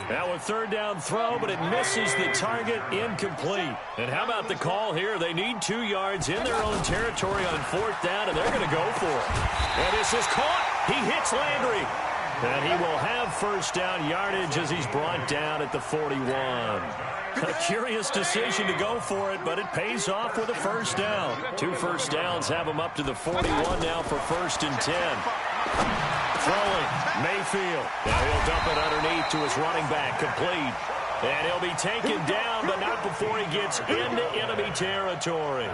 Now a 3rd down throw, but it misses the target, incomplete. And how about the call here? They need 2 yards in their own territory on 4th down, and they're going to go for it. And this is caught. He hits Landry. And he will have 1st down yardage as he's brought down at the 41. A curious decision to go for it, but it pays off with a 1st down. 2 first downs have him up to the 41 now for 1st and 10. Throwing, Mayfield. Now he'll dump it underneath to his running back, complete. And he'll be taken down, but not before he gets into enemy territory.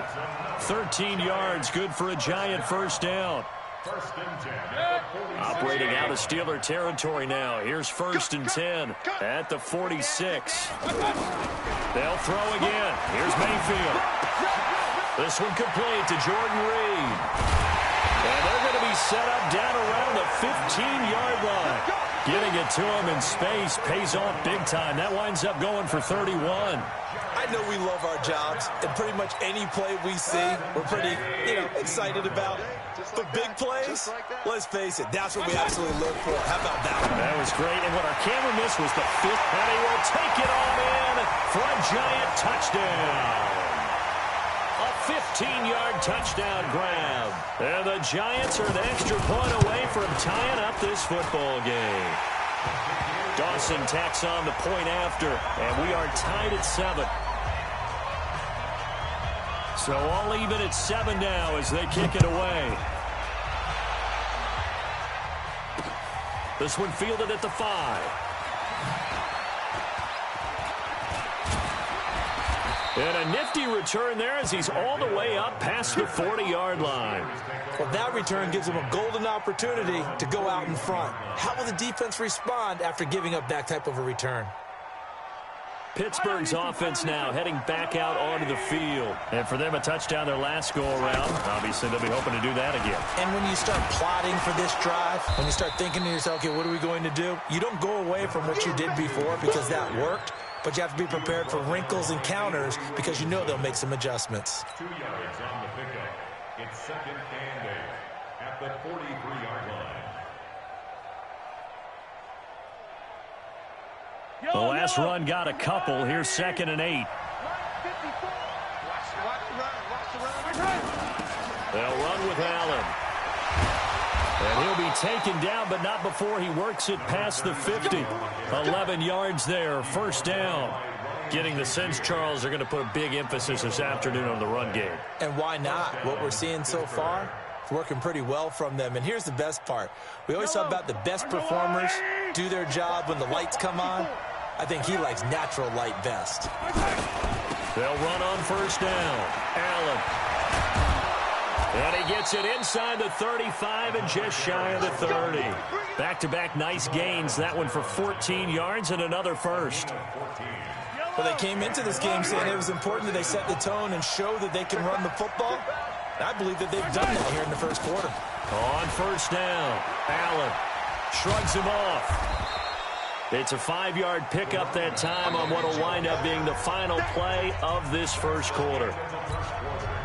13 yards, good for a giant 1st down. Operating out of Steeler territory now. Here's 1st and 10 at the 46. They'll throw again. Here's Mayfield. This one complete to Jordan Reed. And they're going to be set up down around the 15-yard line. Getting it to him in space pays off big time. That winds up going for 31. I know we love our jobs, and pretty much any play we see, we're pretty, excited about. But big plays, let's face it, that's what we absolutely look for. How about that one? That was great, and what our camera missed was the 5th, and he will take it on in for a giant touchdown. A 15-yard touchdown grab. And the Giants are an extra point away from tying up this football game. Dawson tacks on the point after, and we are tied at 7. So all even at 7 now as they kick it away. This one fielded at the 5. And a nifty return there as he's all the way up past the 40-yard line. Well, that return gives him a golden opportunity to go out in front. How will the defense respond after giving up that type of a return? Pittsburgh's offense now heading back out onto the field. And for them, a touchdown their last go-around. Obviously, they'll be hoping to do that again. And when you start plotting for this drive, when you start thinking to yourself, okay, what are we going to do? You don't go away from what you did before because that worked, but you have to be prepared for wrinkles and counters because you know they'll make some adjustments. 2 yards on the pickup. It's 2nd and 8 at the 43-yard line. The last run got a couple. Here's 2nd and 8. They'll run with Allen. And he'll be taken down, but not before he works it past the 50. 11 yards there, 1st down. Getting the sense, Charles, they're going to put a big emphasis this afternoon on the run game. And why not? What we're seeing so far, it's working pretty well from them. And here's the best part. We always talk about the best performers do their job when the lights come on. I think he likes natural light best. They'll run on 1st down. Allen. And he gets it inside the 35 and just shy of the 30. Back-to-back nice gains. That one for 14 yards and another 1st. Well, they came into this game saying it was important that they set the tone and show that they can run the football. And I believe that they've done that here in the 1st quarter. On 1st down, Allen shrugs him off. It's a 5-yard pickup that time on what will wind up being the final play of this 1st quarter.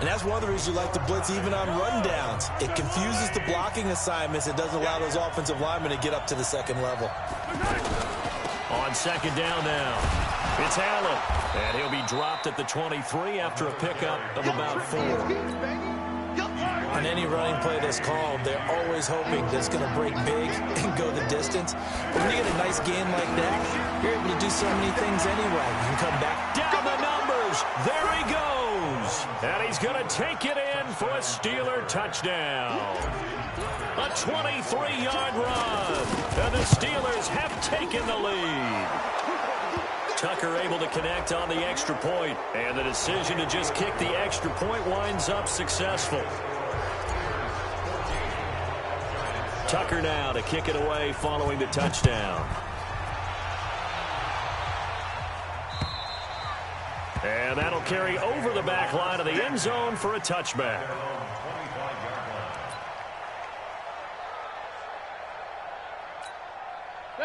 And that's one of the reasons you like to blitz even on rundowns. It confuses the blocking assignments. It doesn't allow those offensive linemen to get up to the 2nd level. On 2nd down now, it's Allen. And he'll be dropped at the 23 after a pickup of about 4. On any running play that's called, they're always hoping that it's going to break big and go the distance. But when you get a nice gain like that, you're able to do so many things anyway. You can come back down the numbers. There he goes. And he's going to take it in for a Steeler touchdown. A 23-yard run. And the Steelers have taken the lead. Tucker able to connect on the extra point. And the decision to just kick the extra point winds up successful. Tucker now to kick it away following the touchdown. And that'll carry over the back line of the end zone for a touchback.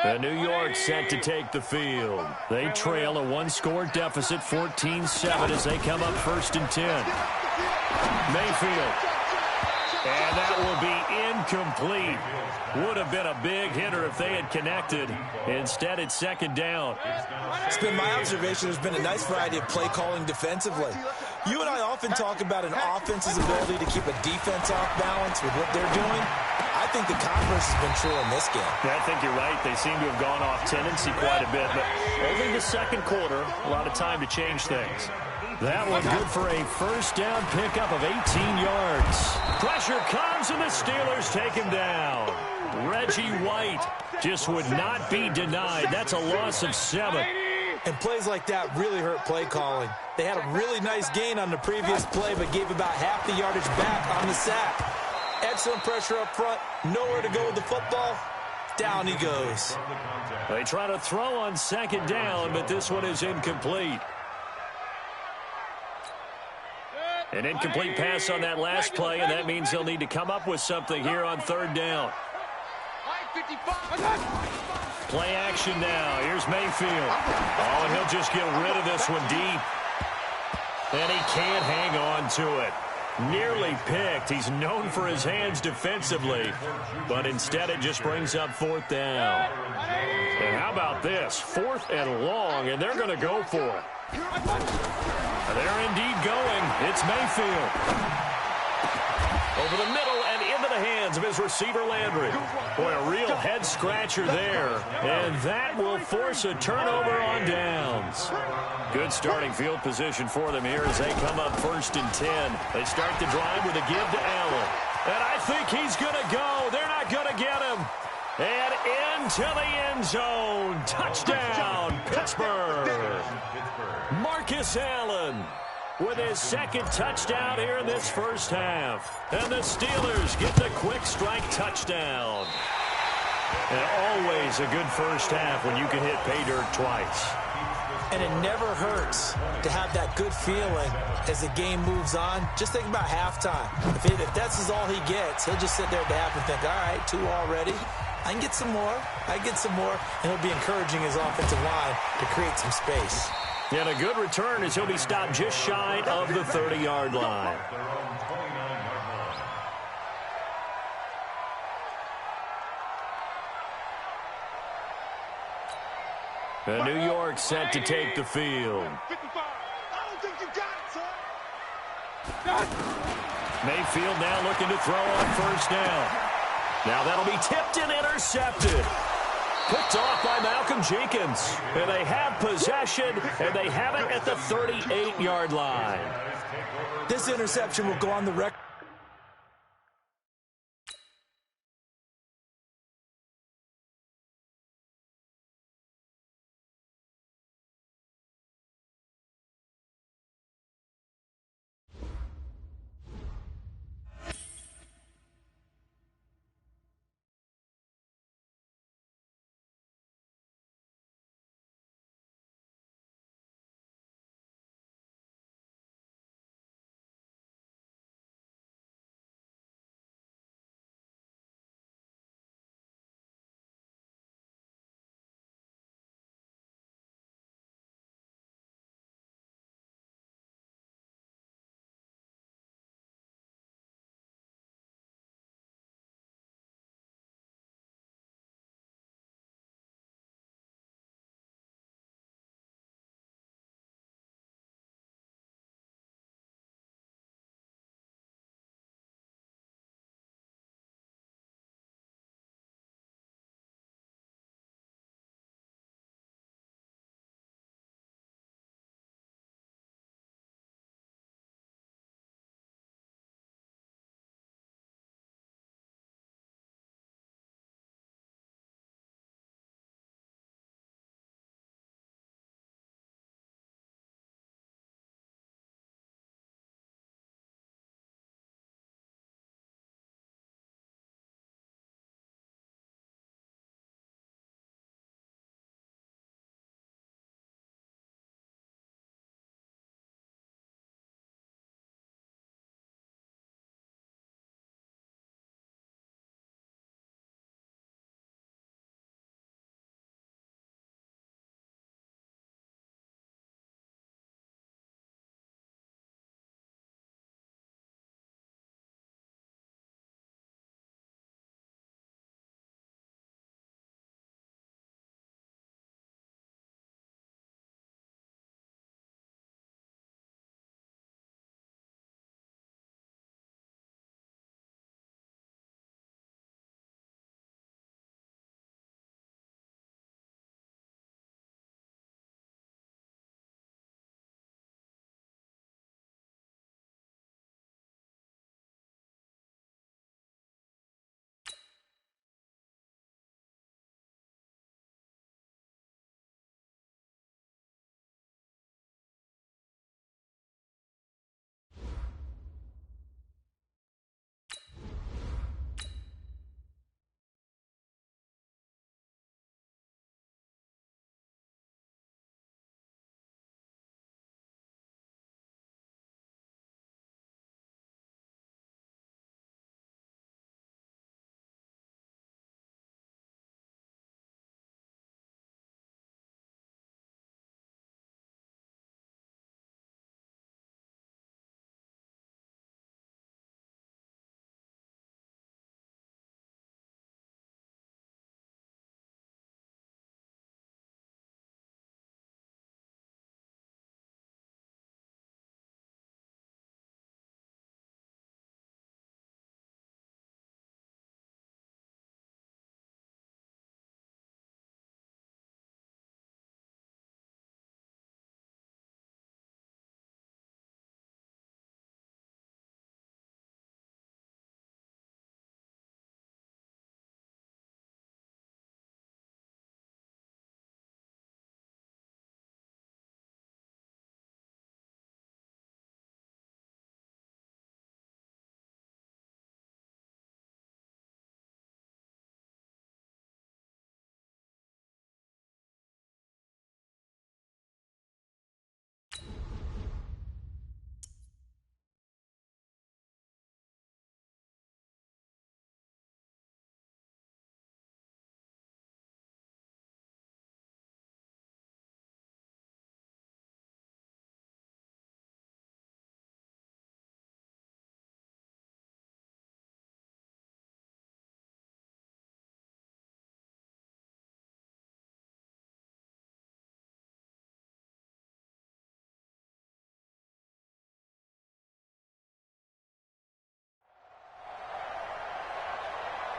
The New York set to take the field. They trail a 1-score deficit, 14-7 as they come up 1st and 10. Mayfield. And that will be incomplete. Would have been a big hitter if they had connected. Instead, it's 2nd down. It's been my observation there's been a nice variety of play calling defensively. You and I often talk about an offense's ability to keep a defense off balance with what they're doing. I think the converse has been true in this game. Yeah, I think you're right. They seem to have gone off tendency quite a bit, but only the 2nd quarter, a lot of time to change things. That one good for a 1st down pickup of 18 yards. Pressure comes and the Steelers take him down. Reggie White just would not be denied. That's a loss of 7. And plays like that really hurt play calling. They had a really nice gain on the previous play, but gave about half the yardage back on the sack. Excellent pressure up front. Nowhere to go with the football. Down he goes. They try to throw on 2nd down, but this one is incomplete. An incomplete pass on that last play, and that means they'll need to come up with something here on 3rd down. Play action now. Here's Mayfield. Oh, and he'll just get rid of this one deep. And he can't hang on to it. Nearly picked. He's known for his hands defensively, but instead it just brings up 4th down. And how about this? 4th and long, and they're going to go for it. They're indeed going. It's Mayfield. Over the middle and into the hands of his receiver, Landry. Boy, a real head-scratcher there. And that will force a turnover on downs. Good starting field position for them here as they come up 1st and 10. They start the drive with a give to Allen. And I think he's going to go. They're not going to get him. And into the end zone. Touchdown, Pittsburgh. Marcus Allen with his 2nd touchdown here in this 1st half. And the Steelers get the quick strike touchdown. And always a good 1st half when you can hit pay dirt twice. And it never hurts to have that good feeling as the game moves on. Just think about halftime. If that's all he gets, he'll just sit there at the half and think, all right, 2 already. I can get some more. And he'll be encouraging his offensive line to create some space. And a good return as he'll be stopped just shy of the 30-yard line. And New York set to take the field. I don't think you got it, son. Mayfield now looking to throw on first down. Now that'll be tipped and intercepted. Picked off by Malcolm Jenkins. And they have possession, and they have it at the 38-yard line. This interception will go on the record.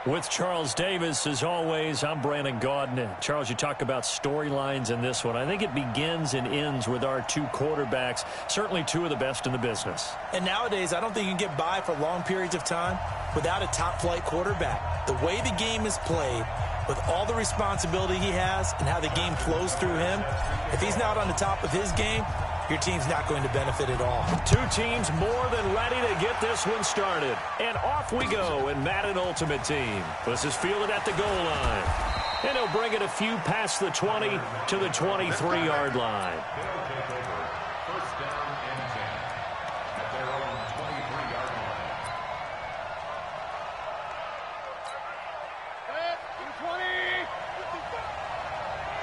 With Charles Davis, as always, I'm Brandon Gaudin. Charles, you talk about storylines in this one. I think it begins and ends with our two quarterbacks, certainly two of the best in the business. And nowadays, I don't think you can get by for long periods of time without a top-flight quarterback. The way the game is played, with all the responsibility he has and how the game flows through him, if he's not on the top of his game, your team's not going to benefit at all. Two teams more than ready to get this one started. And off we go in Madden Ultimate Team. This is fielded at the goal line. And he'll bring it a few past the 20 to the 23-yard line. First down and 10 at their own 23-yard line.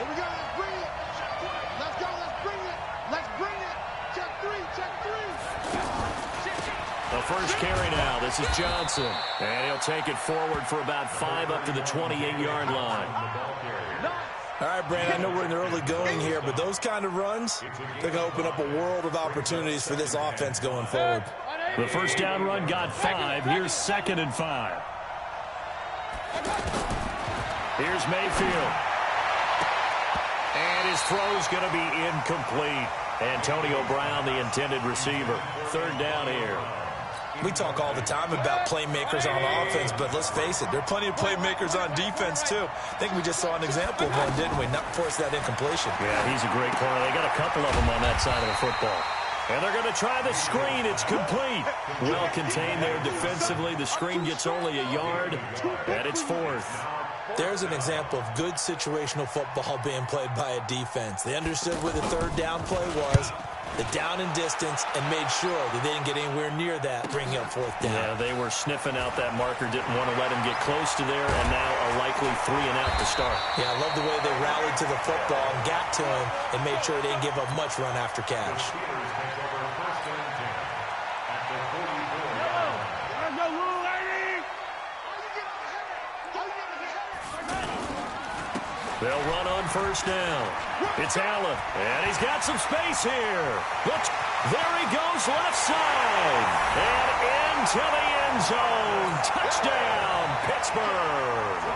Here we go, let's bring it. Let's go, let's bring it. Let's bring it. Check three, check three. The first carry now. This is Johnson. And he'll take it forward for about 5 up to the 28-yard line. All right, Brandon, I know we're in the early going here, but those kind of runs, they're going to open up a world of opportunities for this offense going forward. The first down run got 5. Here's 2nd and 5. Here's Mayfield. And his throw's going to be incomplete. Antonio Brown, the intended receiver. 3rd down here. We talk all the time about playmakers on offense, but let's face it, there are plenty of playmakers on defense, too. I think we just saw an example of one, didn't we? Not force that incompletion. Yeah, he's a great corner. They got a couple of them on that side of the football. And they're going to try the screen. It's complete. Well contained there defensively. The screen gets only a yard, and it's 4th. There's an example of good situational football being played by a defense. They understood where the 3rd down play was, the down and distance, and made sure that they didn't get anywhere near that, bringing up 4th down. Yeah, they were sniffing out that marker, didn't want to let him get close to there, and now a likely 3 and out to start. Yeah, I love the way they rallied to the football and got to him and made sure they didn't give up much run after catch. They'll run on 1st down. It's Allen, and he's got some space here. Look, there he goes left side. And into the end zone. Touchdown, Pittsburgh.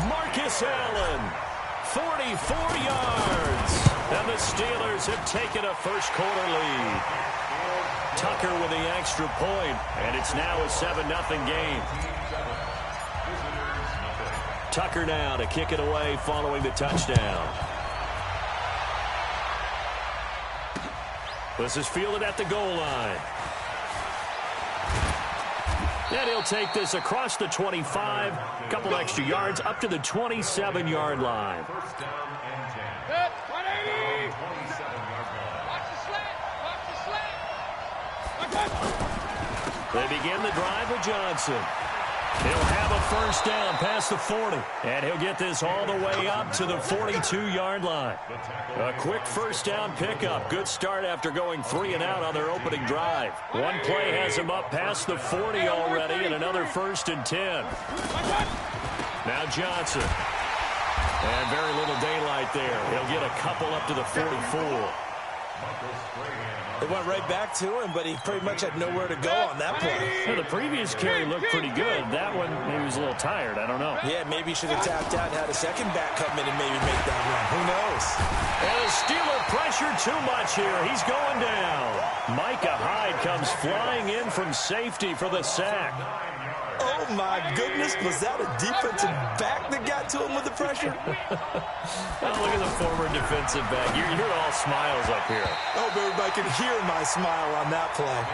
Marcus Allen, 44 yards. And the Steelers have taken a first-quarter lead. Tucker with the extra point, and it's now a 7-0 game. Tucker now to kick it away following the touchdown. This is fielded at the goal line. And he'll take this across the 25, a couple extra yards, up to the 27-yard line. First down and 10. 180. 27-yard line. Watch the slant. They begin the drive with Johnson. He'll have a first down past the 40, and he'll get this all the way up to the 42-yard line. A quick first down pickup. Good start after going 3 and out on their opening drive. One play has him up past the 40 already, and another 1st and 10. Now Johnson. And very little daylight there. He'll get a couple up to the 44. They went right back to him, but he pretty much had nowhere to go on that play. Well, the previous carry looked pretty good. That one, maybe he was a little tired. I don't know. Yeah, maybe he should have tapped out and had a second back come in and maybe make that run. Who knows? And the Steeler pressure too much here. He's going down. Micah Hyde comes flying in from safety for the sack. Oh, my goodness. Was that a defensive back that got to him with the pressure? Oh, look at the former defensive back. You're all smiles up here. I hope everybody can hear my smile on that play.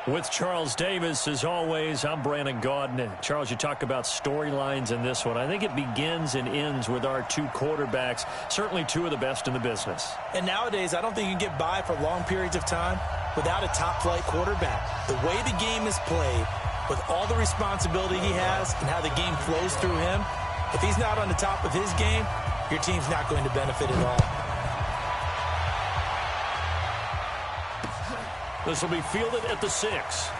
With Charles Davis, as always, I'm Brandon Gaudin. Charles, you talk about storylines in this one. I think it begins and ends with our two quarterbacks, certainly two of the best in the business. And nowadays, I don't think you can get by for long periods of time without a top-flight quarterback. The way the game is played, with all the responsibility he has and how the game flows through him, if he's not on the top of his game, your team's not going to benefit at all. This will be fielded at the 6.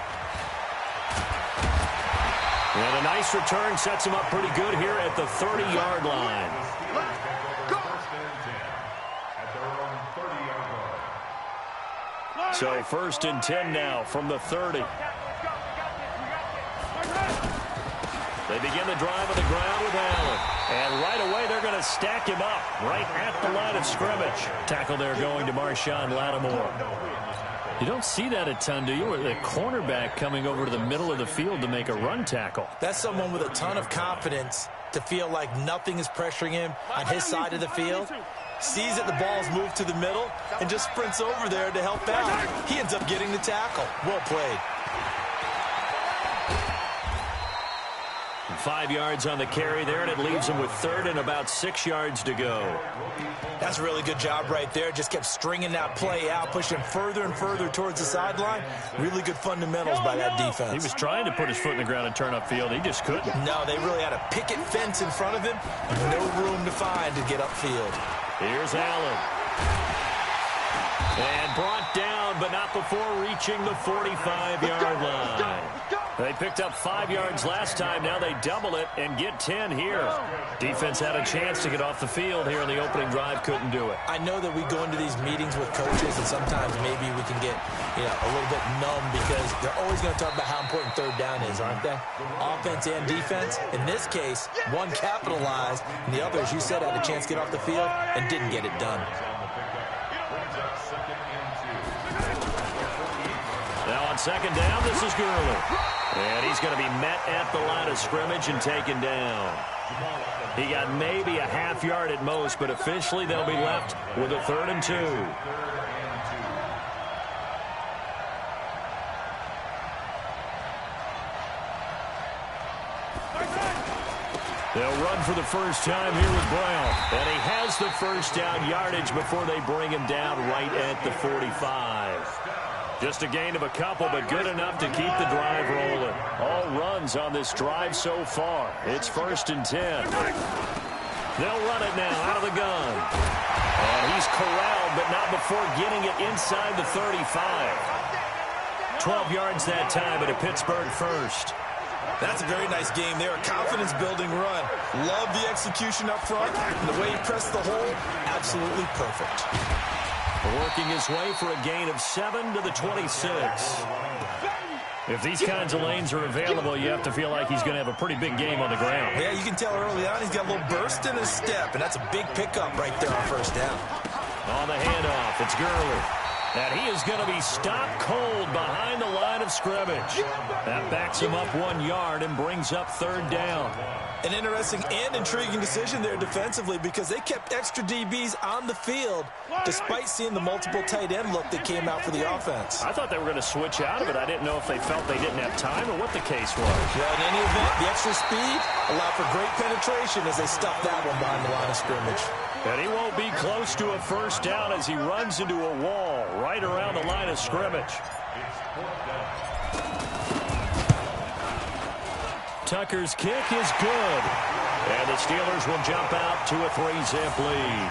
And a nice return sets him up pretty good here at the 30-yard line. So 1st and 10 now from the 30. They begin the drive on the ground with Allen. And right away, they're going to stack him up right at the line of scrimmage. Tackle there going to Marshawn Lattimore. You don't see that a ton, do you? With a cornerback coming over to the middle of the field to make a run tackle. That's someone with a ton of confidence to feel like nothing is pressuring him on his side of the field. Sees that the ball's moved to the middle and just sprints over there to help out. He ends up getting the tackle. Well played. 5 yards on the carry there, and it leaves him with 3rd and about 6 yards to go. That's a really good job right there. Just kept stringing that play out, pushing further and further towards the sideline. Really good fundamentals by that defense. He was trying to put his foot in the ground and turn upfield. He just couldn't. No, they really had a picket fence in front of him. No room to find to get upfield. Here's Allen. And brought down, but not before reaching the 45-yard line. They picked up 5 yards last time. Now they double it and get 10 here. Defense had a chance to get off the field here in the opening drive. Couldn't do it. I know that we go into these meetings with coaches, and sometimes maybe we can get a little bit numb because they're always going to talk about how important 3rd down is, aren't they? Offense and defense. In this case, one capitalized, and the other, as you said, had a chance to get off the field and didn't get it done. Now on 2nd down, this is Gurley. And he's going to be met at the line of scrimmage and taken down. He got maybe a half yard at most, but officially they'll be left with a 3rd and 2. They'll run for the first time here with Brown. And he has the first down yardage before they bring him down right at the 45. Just a gain of a couple, but good enough to keep the drive rolling. All runs on this drive so far. It's 1st and 10. They'll run it now out of the gun. And he's corralled, but not before getting it inside the 35. 12 yards that time, but a Pittsburgh first. That's a very nice game there. A confidence-building run. Love the execution up front. And the way he pressed the hole, absolutely perfect. Working his way for a gain of 7 to the 26. If these kinds of lanes are available, you have to feel like he's going to have a pretty big game on the ground. Yeah, you can tell early on he's got a little burst in his step, and that's a big pickup right there on 1st down. On the handoff, it's Gurley. And he is going to be stopped cold behind the line of scrimmage. That backs him up 1 yard and brings up 3rd down. An interesting and intriguing decision there defensively because they kept extra DBs on the field despite seeing the multiple tight end look that came out for the offense. I thought they were going to switch out of it. I didn't know if they felt they didn't have time or what the case was. Well, in any event, the extra speed allowed for great penetration as they stuffed that one behind the line of scrimmage. And he won't be close to a first down as he runs into a wall right around the line of scrimmage. Tucker's kick is good. And the Steelers will jump out to a 3-zip lead.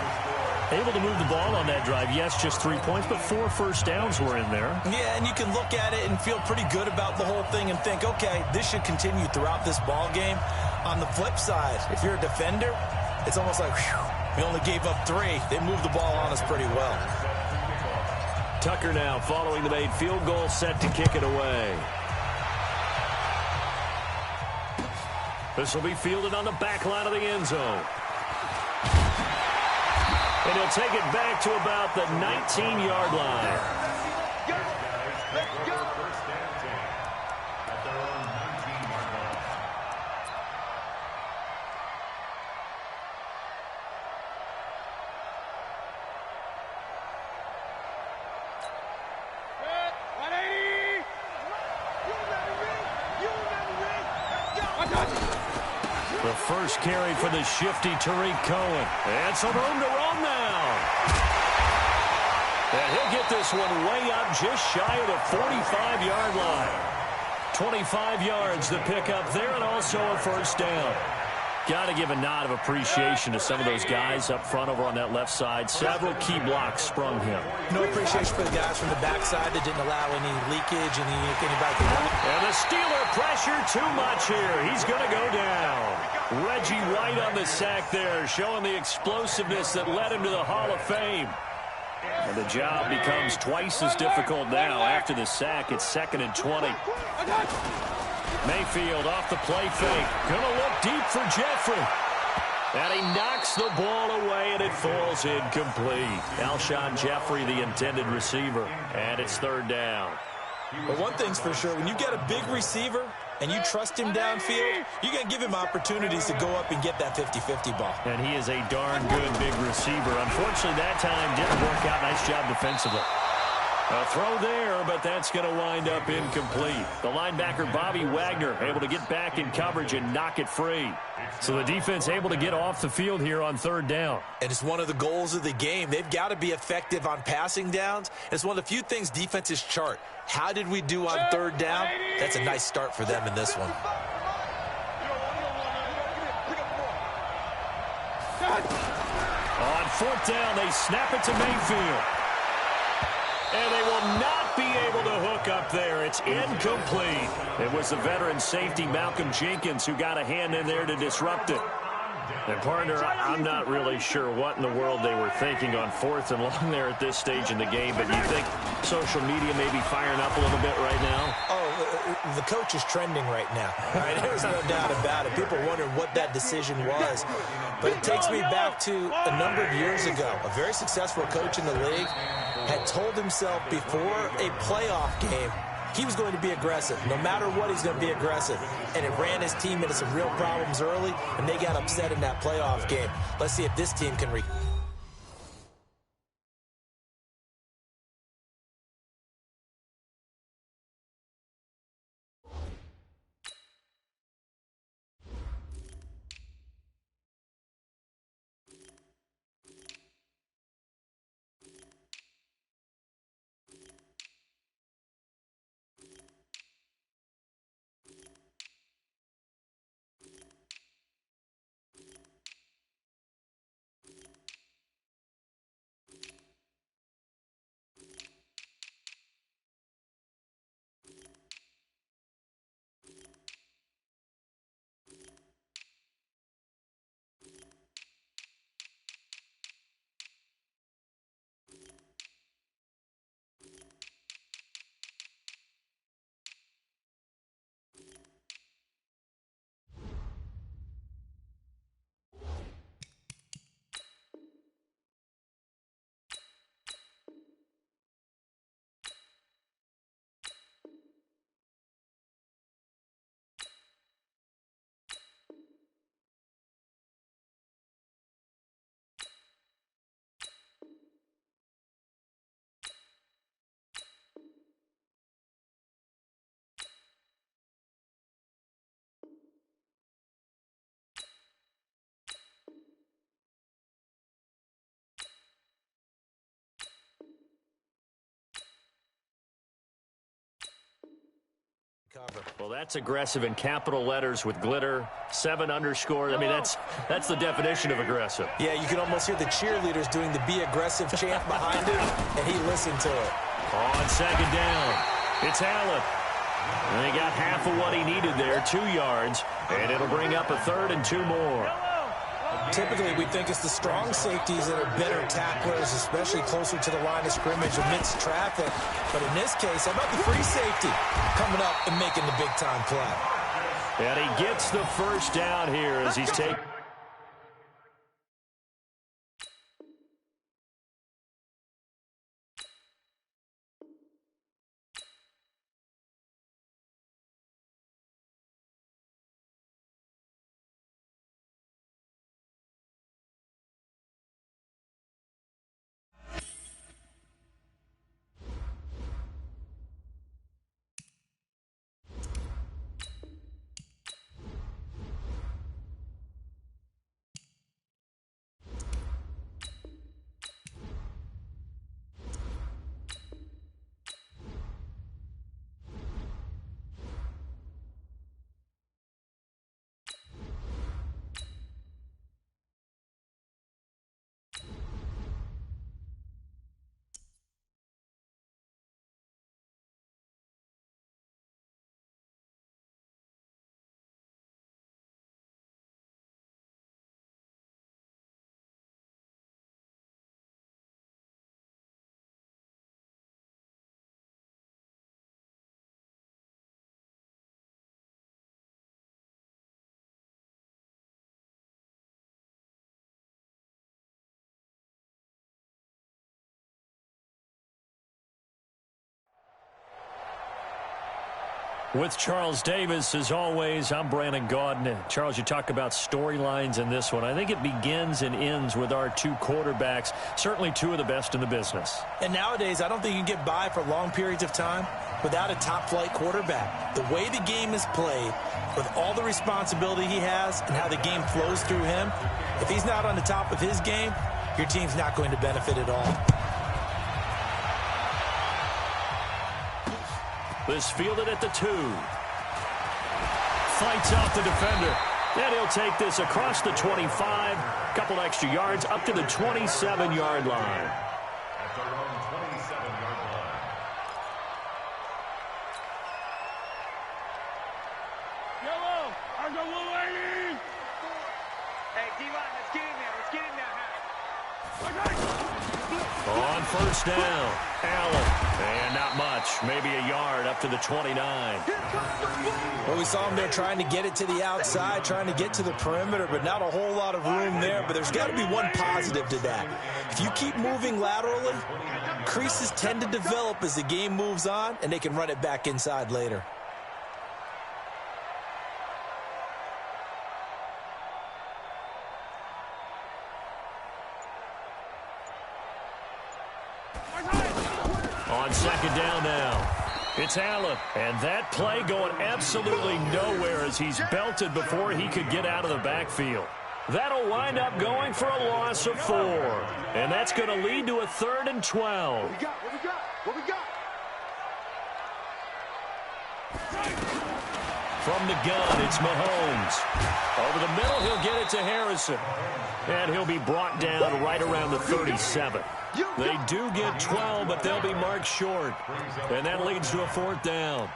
Able to move the ball on that drive. Yes, just 3 points, but 4 first downs were in there. Yeah, and you can look at it and feel pretty good about the whole thing and think, okay, this should continue throughout this ball game. On the flip side, if you're a defender, it's almost like, whew, we only gave up 3. They moved the ball on us pretty well. Tucker now following the made field goal, set to kick it away. This will be fielded on the back line of the end zone. And he'll take it back to about the 19-yard line. Let's go. First and 10 at their own 19-yard line. The first carry for the shifty Tariq Cohen. And some room to roam now. And he'll get this one way up just shy of the 45-yard line. 25 yards to pick up there, and also a first down. Got to give a nod of appreciation to some of those guys up front over on that left side. Several key blocks sprung him. No appreciation for the guys from the backside that didn't allow any leakage and anybody to run. And the Steeler pressure too much here. He's going to go down. Reggie White on the sack there, showing the explosiveness that led him to the Hall of Fame. And the job becomes twice as difficult now. After the sack, it's 2nd and 20. Mayfield off the play fake. Gonna look deep for Jeffrey. And he knocks the ball away, and it falls incomplete. Alshon Jeffrey, the intended receiver. And it's 3rd down. But one thing's for sure, when you get a big receiver and you trust him downfield, you're going to give him opportunities to go up and get that 50-50 ball. And he is a darn good big receiver. Unfortunately, that time didn't work out. Nice job defensively. A throw there, but that's going to wind up incomplete. The linebacker, Bobby Wagner, able to get back in coverage and knock it free. So the defense able to get off the field here on 3rd down. And it's one of the goals of the game. They've got to be effective on passing downs. It's one of the few things defenses chart. How did we do on 3rd down? That's a nice start for them in this one. On 4th down, they snap it to Mayfield. And they will not be able to hook up there. It's incomplete. It was the veteran safety, Malcolm Jenkins, who got a hand in there to disrupt it. And, partner, I'm not really sure what in the world they were thinking on 4th and long there at this stage in the game, but you think social media may be firing up a little bit right now? Oh, the coach is trending right now. Right? There's no doubt about it. People are wondering what that decision was. But it takes me back to a number of years ago. A very successful coach in the league had told himself before a playoff game he was going to be aggressive. No matter what, he's going to be aggressive. And it ran his team into some real problems early, and they got upset in that playoff game. Let's see if this team can cover. Well, that's aggressive in capital letters with glitter, 7 underscore. I mean, that's the definition of aggressive. Yeah, you can almost hear the cheerleaders doing the be aggressive chant behind him, and he listened to it. On 2nd down, it's Allen. And he got half of what he needed there, 2 yards, and it'll bring up a 3rd and 2 more. Typically, we think it's the strong safeties that are better tacklers, especially closer to the line of scrimmage amidst traffic. But in this case, how about the free safety coming up and making the big-time play? And he gets the first down here as he's taking. With Charles Davis, as always, I'm Brandon Gaudin. Charles, you talk about storylines in this one. I think it begins and ends with our two quarterbacks, certainly two of the best in the business. And nowadays, I don't think you can get by for long periods of time without a top-flight quarterback. The way the game is played, with all the responsibility he has and how the game flows through him, if he's not on the top of his game, your team's not going to benefit at all. This fielded at the 2. Fights off the defender. And he'll take this across the 25. Couple extra yards up to the 27-yard line. At their own 27-yard line. Yellow, I got little lady. Hey, D-line, let's get in there. Let's get in there. On first down, Allen. And not much. Maybe a yard up to the 29. Well, we saw him there trying to get it to the outside, trying to get to the perimeter, but not a whole lot of room there. But there's got to be one positive to that. If you keep moving laterally, creases tend to develop as the game moves on, and they can run it back inside later. On second down now, it's Allen. And that play going absolutely nowhere as he's belted before he could get out of the backfield. That'll wind up going for a loss of 4. And that's going to lead to a 3rd and 12. What we got? What we got? What we got? From the gun, it's Mahomes. Over the middle, he'll get it to Harrison. And he'll be brought down right around the 37. They do get 12, but they'll be marked short. And that leads to a 4th down.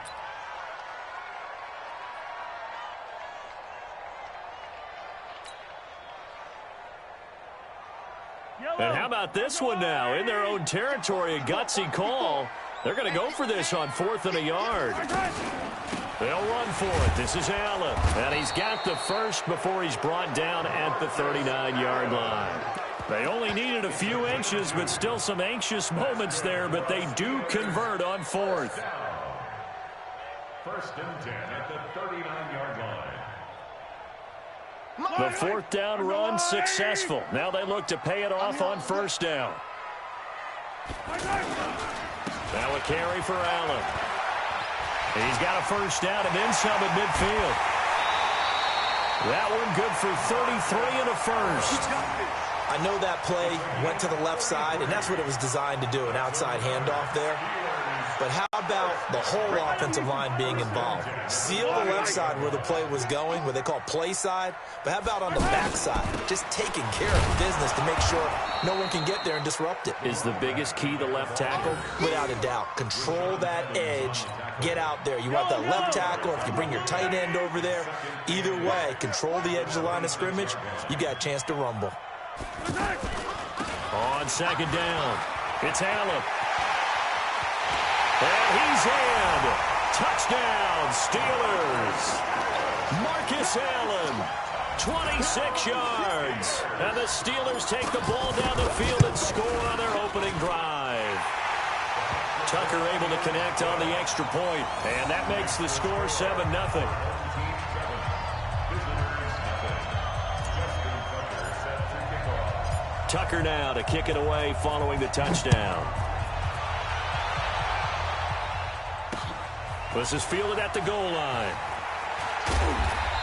And how about this one now? In their own territory, a gutsy call. They're going to go for this on 4th and a yard. They'll run for it. This is Allen. And he's got the first before he's brought down at the 39-yard line. They only needed a few inches, but still some anxious moments there, but they do convert on 4th. 1st and 10 at the 39-yard line. The 4th down run successful. Now they look to pay it off on 1st down. Now a carry for Allen. He's got a 1st down and then some at midfield. That one good for 33 and a 1st. I know that play went to the left side, and that's what it was designed to do, an outside handoff there. But how about the whole offensive line being involved? Seal the left side where the play was going, what they call play side. But how about on the back side? Just taking care of business to make sure no one can get there and disrupt it. Is the biggest key the left tackle? Without a doubt. Control that edge. Get out there. You want that left tackle. If you bring your tight end over there, either way, control the edge of the line of scrimmage, you got a chance to rumble. On 2nd down, it's Allen. And he's in. Touchdown, Steelers. Marcus Allen, 26 yards. And the Steelers take the ball down the field and score on their opening drive. Tucker able to connect on the extra point, and that makes the score 7-0. Tucker now to kick it away following the touchdown. This is fielded at the goal line.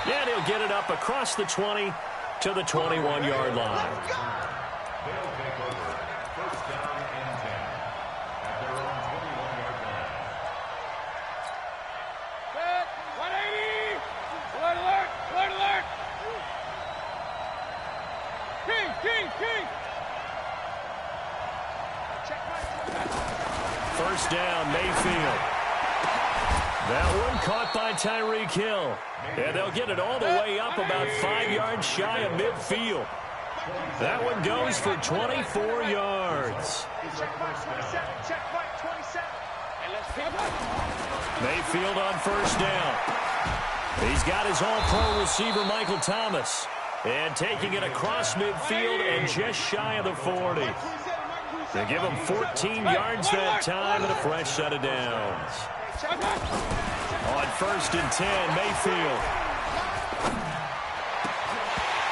And he'll get it up across the 20 to the 21-yard line. They'll take over 1st down and 10 at their own 21-yard line. Set, 180. Alert, alert, alert, alert. King. First down, Mayfield. That one caught by Tyreek Hill. And they'll get it all the way up about 5 yards shy of midfield. That one goes for 24 yards. Mayfield on first down. He's got his all-pro receiver, Michael Thomas. And taking it across midfield and just shy of the 40. They give him 14 yards that time and a fresh set of downs. On first and 10. Mayfield.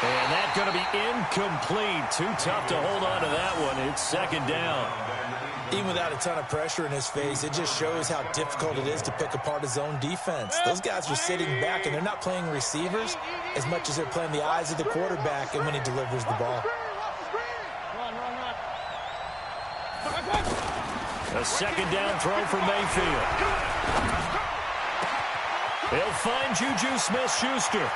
And that's going to be incomplete. Too tough to hold on to that one. It's second down. Even without a ton of pressure in his face, it just shows how difficult it is to pick apart his own defense. Those guys are sitting back, and they're not playing receivers as much as they're playing the eyes of the quarterback and when he delivers the ball. A second down throw for Mayfield. He'll find Juju Smith-Schuster.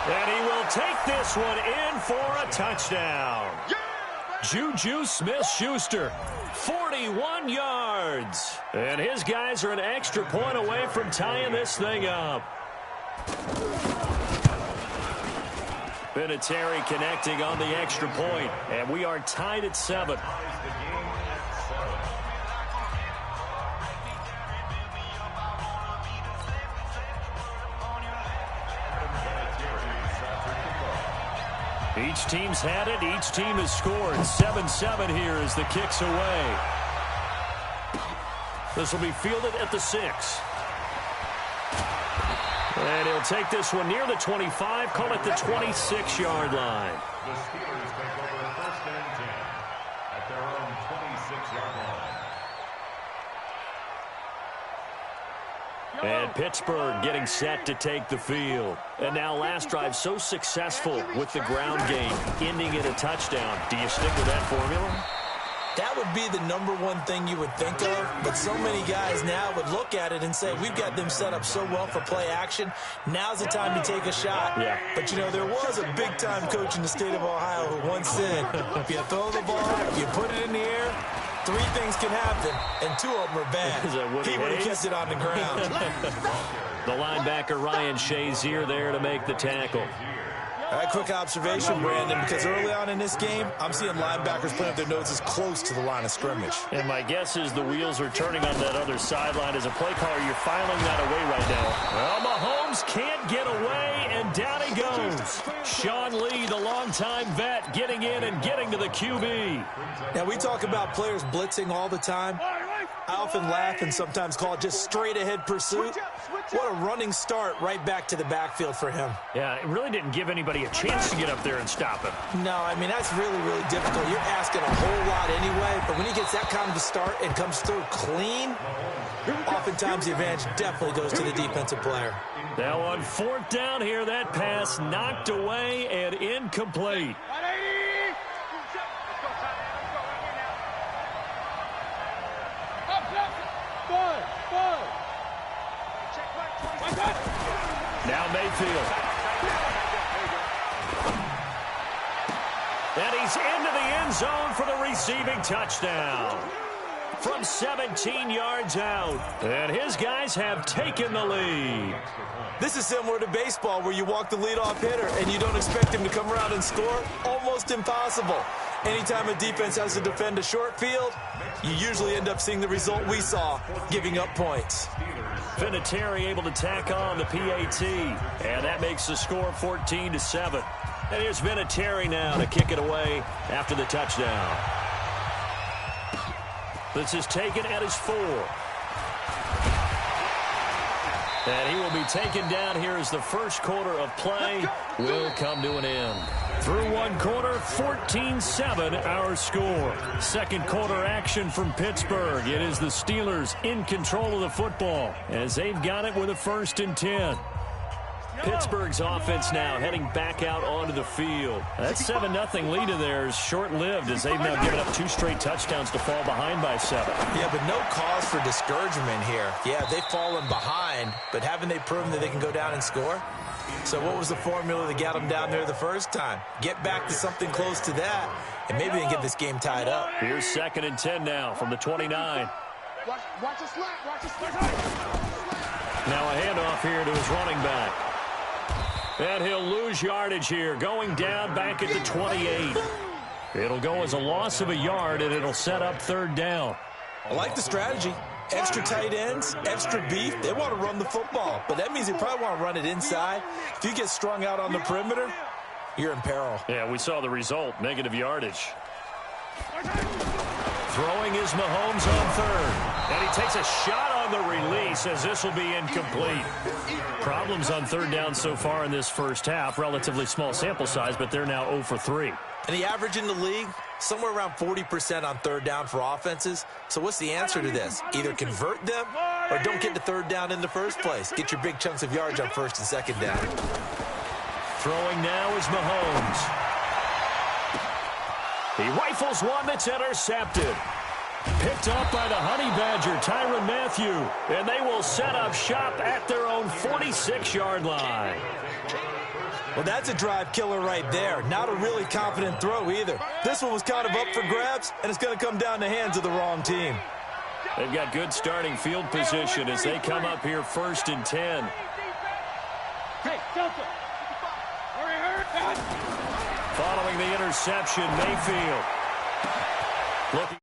And he will take this one in for a touchdown. Juju Smith-Schuster, 41 yards. And his guys are an extra point away from tying this thing up. Vinatieri connecting on the extra point. And we are tied at 7. Each team's had it. Each team has scored. 7-7 here as the kick's away. This will be fielded at the 6. And he'll take this one near the 25. Call it the 26-yard line. The Steelers take over first and 10 at their own 26-yard line. And Pittsburgh getting set to take the field. And now last drive so successful with the ground game, ending in a touchdown. Do you stick with that formula? That would be the #1 thing you would think of, but so many guys now would look at it and say, we've got them set up so well for play action, now's the time to take a shot. Yeah. But, you know, there was a big-time coach in the state of Ohio who once said, if you throw the ball, you put it in the air, 3 things can happen, and 2 of them are bad. He would have kept it on the ground. The linebacker Ryan Shazier there to make the tackle. All right, quick observation, Brandon, because early on in this game, I'm seeing linebackers playing with their noses close to the line of scrimmage. And my guess is the wheels are turning on that other sideline. As a play caller, you're filing that away right now. Well, Mahomes can't get away, and down he goes. Sean Lee, the longtime vet, getting in and getting to the QB. Now, we talk about players blitzing all the time. I often laugh and sometimes call it just straight-ahead pursuit. What a running start right back to the backfield for him. Yeah, it really didn't give anybody a chance to get up there and stop him. No, I mean, that's really, really difficult. You're asking a whole lot anyway, but when he gets that kind of a start and comes through clean, oftentimes the advantage definitely goes to the defensive player. Now on 4th down here, that pass knocked away and incomplete. Now Mayfield. And he's into the end zone for the receiving touchdown. From 17 yards out. And his guys have taken the lead. This is similar to baseball where you walk the leadoff hitter and you don't expect him to come around and score. Almost impossible. Anytime a defense has to defend a short field, you usually end up seeing the result we saw, giving up points. Vinatieri able to tack on the PAT. And that makes the score 14-7. And here's Vinatieri now to kick it away after the touchdown. This is taken at his 4. And he will be taken down here as the first quarter of play will come to an end. Through one quarter, 14-7 our score. Second quarter action from Pittsburgh. It is the Steelers in control of the football as they've got it with a 1st and 10. Pittsburgh's offense now heading back out onto the field. That 7-0 lead of theirs short-lived as they've now given up 2 straight touchdowns to fall behind by 7. Yeah, but no cause for discouragement here. Yeah, they've fallen behind, but haven't they proven that they can go down and score? So what was the formula that got them down there the first time? Get back to something close to that, and maybe they can get this game tied up. Here's 2nd and 10 now from the 29. Watch a slap, watch a slap. Now a handoff here to his running back. And he'll lose yardage here, going down back at the 28. It'll go as a loss of a yard, and it'll set up 3rd down. I like the strategy. Extra tight ends, extra beef. They want to run the football, but that means they probably want to run it inside. If you get strung out on the perimeter, you're in peril. Yeah, we saw the result, negative yardage. Throwing is Mahomes on 3rd. And he takes a shot on on the release as this will be incomplete. Problems on third down so far in this first half. Relatively small sample size, but they're now 0 for 3. And the average in the league, somewhere around 40% on third down for offenses. So what's the answer to this? Either convert them or don't get to third down in the first place. Get your big chunks of yards on first and second down. Throwing now is Mahomes. He rifles one that's intercepted. Picked up by the Honey Badger, Tyrann Mathieu. And they will set up shop at their own 46-yard line. Well, that's a drive killer right there. Not a really confident throw either. This one was kind of up for grabs, and it's going to come down the hands of the wrong team. They've got good starting field position as they come up here 1st and 10. Hey, Delta. Following the interception, Mayfield looking